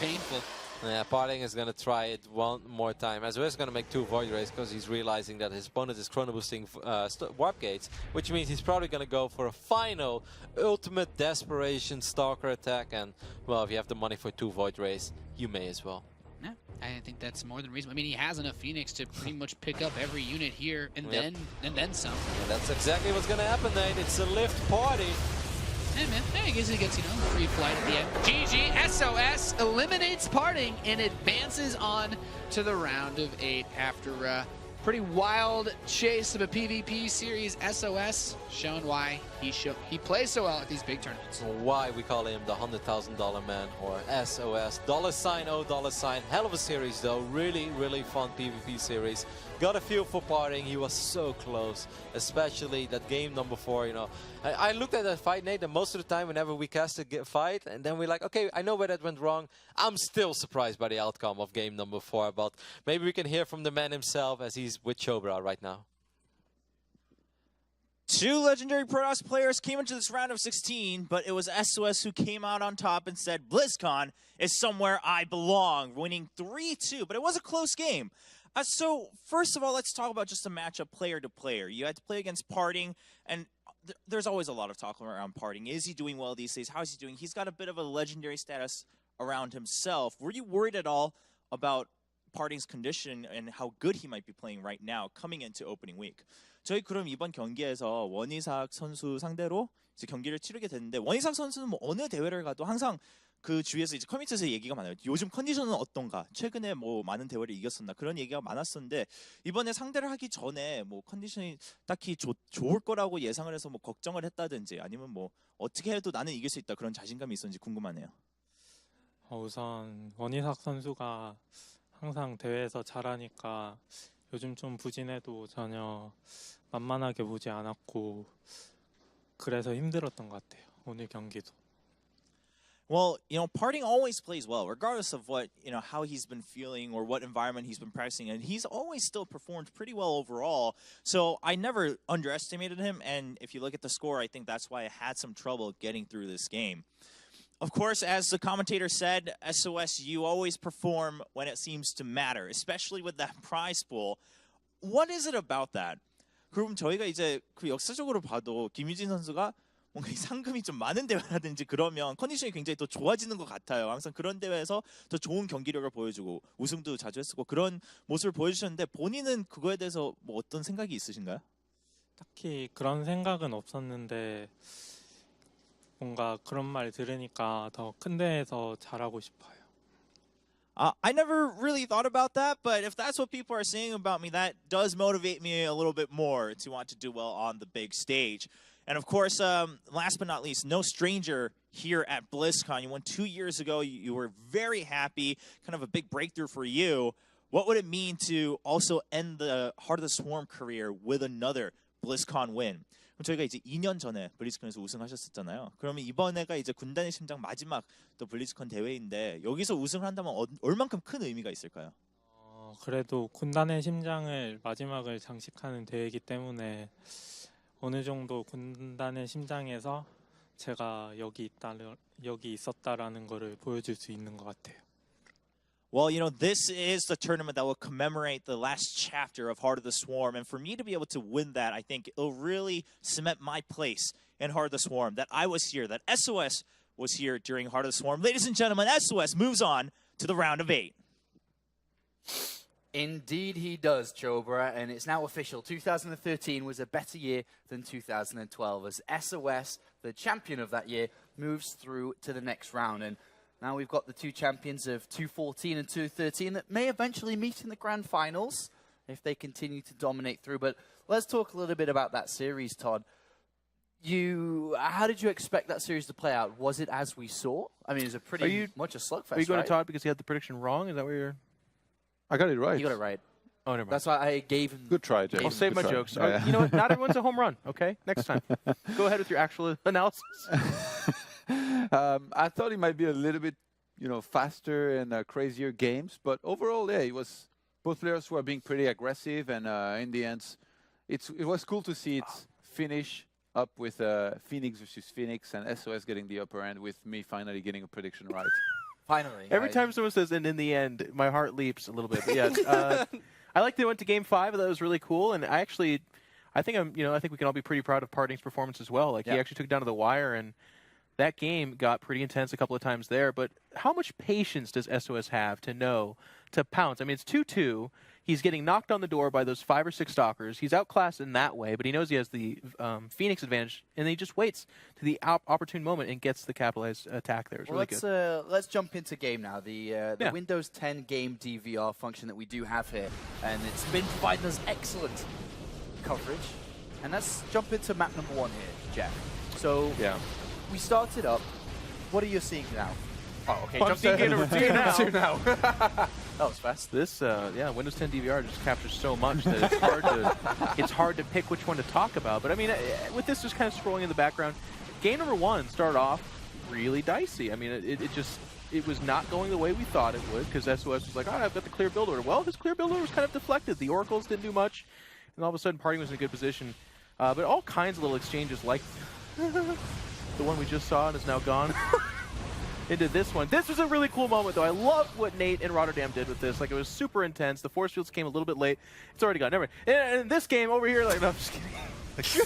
[SPEAKER 7] painful.
[SPEAKER 8] Yeah, Parting is going to try it one more time. sOs is going to make 2 Void Rays because he's realizing that his opponent is chrono boosting warp gates, which means he's probably going to go for a final ultimate desperation stalker attack. And well, if you have the money for 2 Void Rays, you may as well.
[SPEAKER 7] Yeah, I think that's more than reasonable. I mean, he has enough Phoenix to pretty much pick up every unit here and then some.
[SPEAKER 8] And that's exactly what's going to happen, Nate. It's a lift party.
[SPEAKER 7] Hey man, I guess he gets, free flight at the end. GG, sOs eliminates Parting and advances on to the round of 8 after a pretty wild chase of a PvP series. sOs showing why he plays so well at these big tournaments.
[SPEAKER 8] Why we call him the $100,000 man, or sOs. $O. Hell of a series though. Really, really fun PvP series. Got a feel for Parting. He was so close, especially that game number 4. I looked at that fight, Nate, and most of the time whenever we cast a fight, and then we're like, okay, I know where that went wrong. I'm still surprised by the outcome of game number 4, but maybe we can hear from the man himself as he's with Chobra right now.
[SPEAKER 9] 2 legendary Protoss players came into this round of 16, but it was sOs who came out on top and said, BlizzCon is somewhere I belong, winning 3-2, but it was a close game. So, first of all, let's talk about just a matchup player to player. You had to play against Parting, and there's always a lot of talk around Parting. Is he doing well these days? How is he doing? He's got a bit of a legendary status around himself. Were you worried at all about Parting's condition and how good he might be playing right now coming into opening week? 저희 그럼 이번 경기에서 원희삭 선수 상대로 이제 경기를 치르게 됐는데 원희삭 선수는 뭐 어느 대회를 가도 항상 그 주위에서 이제 커뮤니티에서 얘기가 많아요. 요즘 컨디션은 어떤가? 최근에 뭐 많은 대회를 이겼었나? 그런 얘기가 많았었는데 이번에 상대를 하기 전에 뭐 컨디션이 딱히 좋을 거라고 예상을 해서 뭐 걱정을 했다든지 아니면 뭐 어떻게 해도 나는 이길 수 있다 그런 자신감이 있었는지 궁금하네요.
[SPEAKER 5] 우선 원희삭 선수가 항상 대회에서 잘하니까 요즘 좀 부진해도 전혀 만만하게 보지 않았고 그래서 힘들었던 것 같아요. 오늘 경기도.
[SPEAKER 9] Well, Parting always plays well, regardless of what, how he's been feeling or what environment he's been practicing, and he's always still performed pretty well overall. So I never underestimated him, and if you look at the score, I think that's why I had some trouble getting through this game. Of course, as the commentator said, sOs, you always perform when it seems to matter, especially with that prize pool. What is it about that? 그럼 저희가 이제 그 역사적으로 봐도 김유진 선수가 뭔가 이 상금이 좀 많은 대회라든지 그러면 컨디션이 굉장히 더 좋아지는 것 같아요. 항상 그런 대회에서 더 좋은 경기력을 보여주고 우승도 자주 했었고 그런 모습을 보여주셨는데 본인은 그거에 대해서 뭐 어떤 생각이 있으신가요?
[SPEAKER 5] 딱히 그런 생각은 없었는데 뭔가 그런 말 들으니까 더 큰 대회에서 잘하고 싶어요.
[SPEAKER 9] I never really thought about that, but if that's what people are saying about me, that does motivate me a little bit more to want to do well on the big stage. And of course, last but not least, no stranger here at BlizzCon. You won 2 years ago. You were very happy, kind of a big breakthrough for you. What would it mean to also end the Heart of the Swarm career with another BlizzCon win? 그럼 저희가 이제 2년 전에 블리즈컨에서 우승하셨었잖아요. 그러면 이번에가 이제 군단의 심장 마지막 또 블리즈컨 대회인데 여기서 우승을 한다면 얼만큼 큰 의미가 있을까요?
[SPEAKER 5] 그래도 군단의 심장을 마지막을 장식하는 대회이기 때문에 어느 정도 군단의 심장에서 제가 여기 있었다라는 거를 보여줄 수 있는 것 같아요.
[SPEAKER 9] Well, this is the tournament that will commemorate the last chapter of Heart of the Swarm. And for me to be able to win that, I think it'll really cement my place in Heart of the Swarm. That I was here, that sOs was here during Heart of the Swarm. Ladies and gentlemen, sOs moves on to the round of 8.
[SPEAKER 1] Indeed he does, Chobra, and it's now official. 2013 was a better year than 2012 as sOs, the champion of that year, moves through to the next round. And now we've got the 2 champions of 2014 and 2013 that may eventually meet in the grand finals if they continue to dominate through. But let's talk a little bit about that series, Todd. How did you expect that series to play out? Was it as we saw? I mean, it was a pretty much a slugfest.
[SPEAKER 2] Are you going
[SPEAKER 1] right?
[SPEAKER 2] to Todd because he had the prediction wrong? Is that where you're?
[SPEAKER 3] I got it right.
[SPEAKER 1] You got it right.
[SPEAKER 2] Oh, never mind.
[SPEAKER 1] That's why I gave him.
[SPEAKER 3] Good try, Jay.
[SPEAKER 2] I'll save my
[SPEAKER 3] Good try.
[SPEAKER 2] jokes.
[SPEAKER 3] Yeah.
[SPEAKER 2] You know what? Not everyone's a home run. Okay, next time. Go ahead with your actual analysis.
[SPEAKER 3] I thought it might be a little bit, faster and crazier games, but overall, yeah, it was both players were being pretty aggressive, and in the end, it was cool to see it finish up with Phoenix versus Phoenix and SOS getting the upper end with me finally getting a prediction right.
[SPEAKER 1] Finally.
[SPEAKER 2] Every time someone says, and in the end, my heart leaps a little bit. But yes, I like they went to Game 5. That was really cool, and I think I think we can all be pretty proud of PartinG's performance as well. Like he actually took it down to the wire, and that game got pretty intense a couple of times there. But how much patience does SOS have to pounce? I mean, it's 2-2. He's getting knocked on the door by those 5 or 6 stalkers. He's outclassed in that way, but he knows he has the Phoenix advantage, and then he just waits to the opportune moment and gets the capitalized attack there. It's really good.
[SPEAKER 1] Let's jump into game now. The Windows 10 game DVR function that we do have here, and it's been providing us excellent coverage. And let's jump into map number 1 here, Jeff. So we started up. What are you seeing now? Oh, okay.
[SPEAKER 2] Jump to game number 2 now.
[SPEAKER 1] That was fast.
[SPEAKER 2] This, Windows 10 DVR just captures so much that it's hard to pick which one to talk about. But I mean, with this just kind of scrolling in the background, game number 1 started off really dicey. I mean, it was not going the way we thought it would because SOS was like, I've got the clear build order. Well, his clear build order was kind of deflected. The Oracles didn't do much, and all of a sudden, PartinG was in a good position. But all kinds of little exchanges like the one we just saw and is now gone. Into this one. This was a really cool moment, though. I love what Nate and Rotterdam did with this. Like, it was super intense. The force fields came a little bit late. It's already gone. Never mind. And this game over here, like, no, I'm just kidding. Like, speed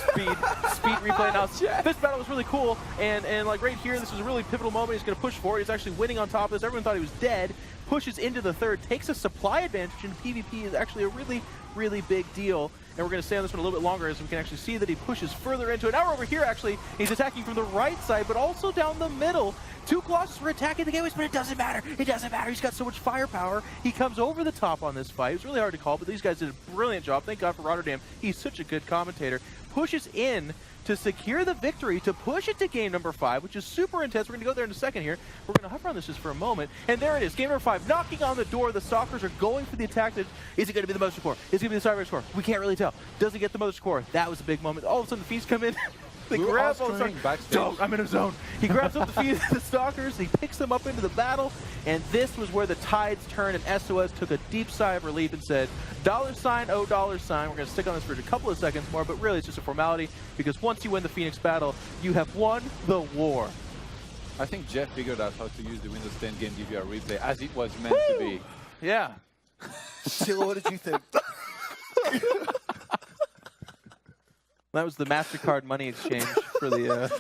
[SPEAKER 2] replay now. This battle was really cool. And like, right here, this was a really pivotal moment. He's going to push forward. He's actually winning on top of this. Everyone thought he was dead. Pushes into the third. Takes a supply advantage. And PvP is actually a really, really big deal. And we're going to stay on this one a little bit longer as we can actually see that he pushes further into it. Now we're over here, actually. He's attacking from the right side, but also down the middle. 2 Colossus were attacking the gateways, but it doesn't matter. It doesn't matter. He's got so much firepower. He comes over the top on this fight. It was really hard to call, but these guys did a brilliant job. Thank God for Rotterdam. He's such a good commentator. Pushes in to secure the victory, to push it to game number 5, which is super intense. We're going to go there in a second here. We're going to hover on this just for a moment. And there it is, game number 5, knocking on the door. The Stalkers are going for the attack. Is it going to be the Mother's Core? Is it going to be the Cyber Core? We can't really tell. Does he get the Mother's Core? That was a big moment. All of a sudden, the Feast come in. They grab Don't, I'm in a zone. He grabs up the Stalkers, he picks them up into the battle, and this was where the tides turned, and SOS took a deep sigh of relief and said, $, oh $. We're going to stick on this for a couple of seconds more, but really it's just a formality, because once you win the Phoenix battle, you have won the war.
[SPEAKER 3] I think Jeff figured out how to use the Windows 10 game DVR replay as it was meant to be.
[SPEAKER 2] Yeah.
[SPEAKER 1] Sheila, what did you think?
[SPEAKER 2] That was the MasterCard money exchange for the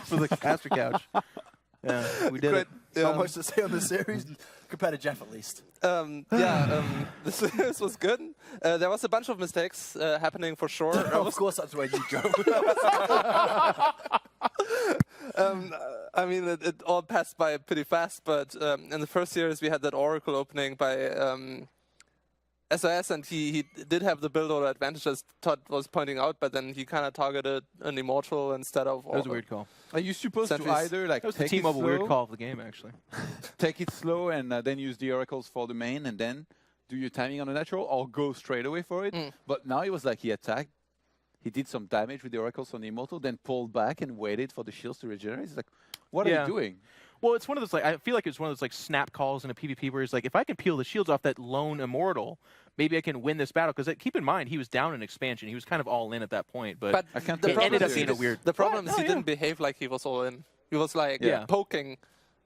[SPEAKER 2] Master Couch. Yeah, we did it.
[SPEAKER 1] Not much to say on the series compared to Jeff, at least.
[SPEAKER 4] This was good. There was a bunch of mistakes happening for sure.
[SPEAKER 1] Of course, that's where you go.
[SPEAKER 4] I mean, it all passed by pretty fast, but in the first series we had that Oracle opening by SOS, and he did have the build order advantage, as Todd was pointing out, but then he kind of targeted an Immortal instead of...
[SPEAKER 2] That was a weird call.
[SPEAKER 3] Are you supposed to either like
[SPEAKER 2] that was the T-Mobile weird call of the game, actually.
[SPEAKER 3] Take it slow and then use the Oracles for the main and then do your timing on the natural or go straight away for it? But now it was like he attacked, he did some damage with the Oracles on the Immortal, then pulled back and waited for the shields to regenerate. It's like, what are you doing?
[SPEAKER 2] Well, it's one of those, like, I feel like it's one of those, like, snap calls in a PvP where he's like, if I can peel the shields off that lone Immortal, maybe I can win this battle. Because keep in mind, he was down in expansion. He was kind of all in at that point. But it ended up being a weird...
[SPEAKER 4] The problem is he didn't behave like he was all in. He was, like, poking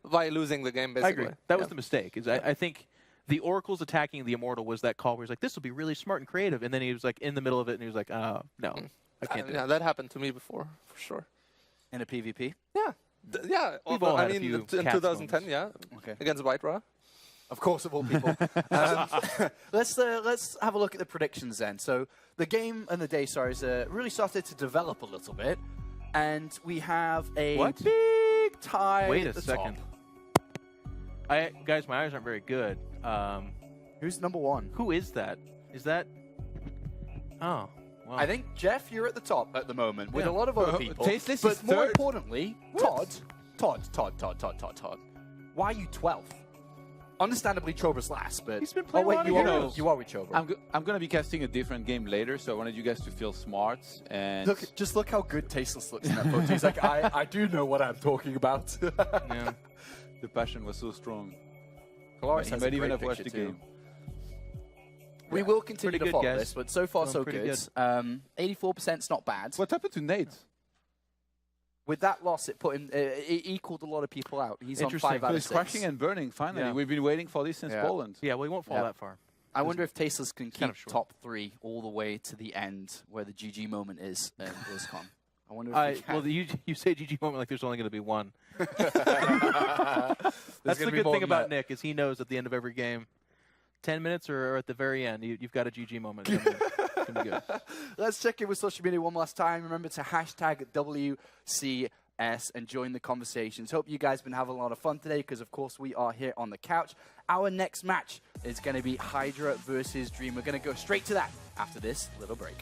[SPEAKER 4] while losing the game, basically.
[SPEAKER 2] I agree. That was the mistake. I think the Oracles attacking the Immortal was that call where he's like, this will be really smart and creative. And then he was, like, in the middle of it, and he was like, no, I can't do it.
[SPEAKER 4] Yeah, that happened to me before, for sure.
[SPEAKER 1] In a PvP?
[SPEAKER 4] Yeah. Yeah, I mean, in 2010, against White Raw.
[SPEAKER 1] Of course, of all people. Let's have a look at the predictions then. So the game and the day, really started to develop a little bit, and we have a big tie.
[SPEAKER 2] Wait
[SPEAKER 1] at
[SPEAKER 2] a
[SPEAKER 1] the
[SPEAKER 2] second.
[SPEAKER 1] Top.
[SPEAKER 2] Guys, my eyes aren't very good.
[SPEAKER 1] Who's number 1?
[SPEAKER 2] Who is that? Is that? Oh, Wow.
[SPEAKER 1] I think, Jeff, you're at the top at the moment with a lot of other people.
[SPEAKER 3] Tasteless
[SPEAKER 1] but
[SPEAKER 3] is
[SPEAKER 1] more
[SPEAKER 3] third.
[SPEAKER 1] importantly, Todd. Why are you 12th? Understandably, Chobra's last, but...
[SPEAKER 2] He's been playing a lot of
[SPEAKER 1] you
[SPEAKER 2] heroes.
[SPEAKER 1] are with Chobra.
[SPEAKER 3] I'm going to be casting a different game later, so I wanted you guys to feel smart. And
[SPEAKER 1] Just look how good Tasteless looks in that photo. He's like, I do know what I'm talking about.
[SPEAKER 2] Yeah.
[SPEAKER 3] the passion was so strong.
[SPEAKER 1] Colaris
[SPEAKER 3] He
[SPEAKER 1] has
[SPEAKER 3] might
[SPEAKER 1] a
[SPEAKER 3] even
[SPEAKER 1] great
[SPEAKER 3] have watched the
[SPEAKER 1] picture too.
[SPEAKER 3] game.
[SPEAKER 1] We will continue
[SPEAKER 2] Pretty
[SPEAKER 1] to
[SPEAKER 2] good,
[SPEAKER 1] follow
[SPEAKER 2] guys.
[SPEAKER 1] this, but so far so
[SPEAKER 2] Pretty
[SPEAKER 1] good. 84%'s not bad.
[SPEAKER 3] What happened to Nate?
[SPEAKER 1] With that loss, it put him. It equaled a lot of people out. He's on
[SPEAKER 2] Interesting.
[SPEAKER 1] 5 out
[SPEAKER 3] So
[SPEAKER 1] of
[SPEAKER 3] he's
[SPEAKER 1] 6.
[SPEAKER 3] crashing and burning, finally.
[SPEAKER 2] Yeah.
[SPEAKER 3] We've been waiting for this since
[SPEAKER 1] Yeah.
[SPEAKER 3] Poland.
[SPEAKER 2] Yeah, well, he won't fall
[SPEAKER 1] Yeah.
[SPEAKER 2] that far.
[SPEAKER 1] I wonder if Tasteless can
[SPEAKER 2] kind
[SPEAKER 1] keep
[SPEAKER 2] of short.
[SPEAKER 1] top 3 all the way to the end, where the GG moment is in BlizzCon. I wonder if he can.
[SPEAKER 2] Well, you say GG moment like there's only going to be one. That's
[SPEAKER 1] gonna
[SPEAKER 2] the
[SPEAKER 1] be
[SPEAKER 2] good
[SPEAKER 1] more
[SPEAKER 2] thing
[SPEAKER 1] than
[SPEAKER 2] about
[SPEAKER 1] that.
[SPEAKER 2] Nick is he knows at the end of every game, 10 minutes or at the very end, you've got a GG moment. It's gonna be good.
[SPEAKER 1] Let's check in with social media one last time. Remember to hashtag WCS and join the conversations. Hope you guys have been having a lot of fun today because, of course, we are here on the couch. Our next match is going to be Hydra versus Dream. We're going to go straight to that after this little break.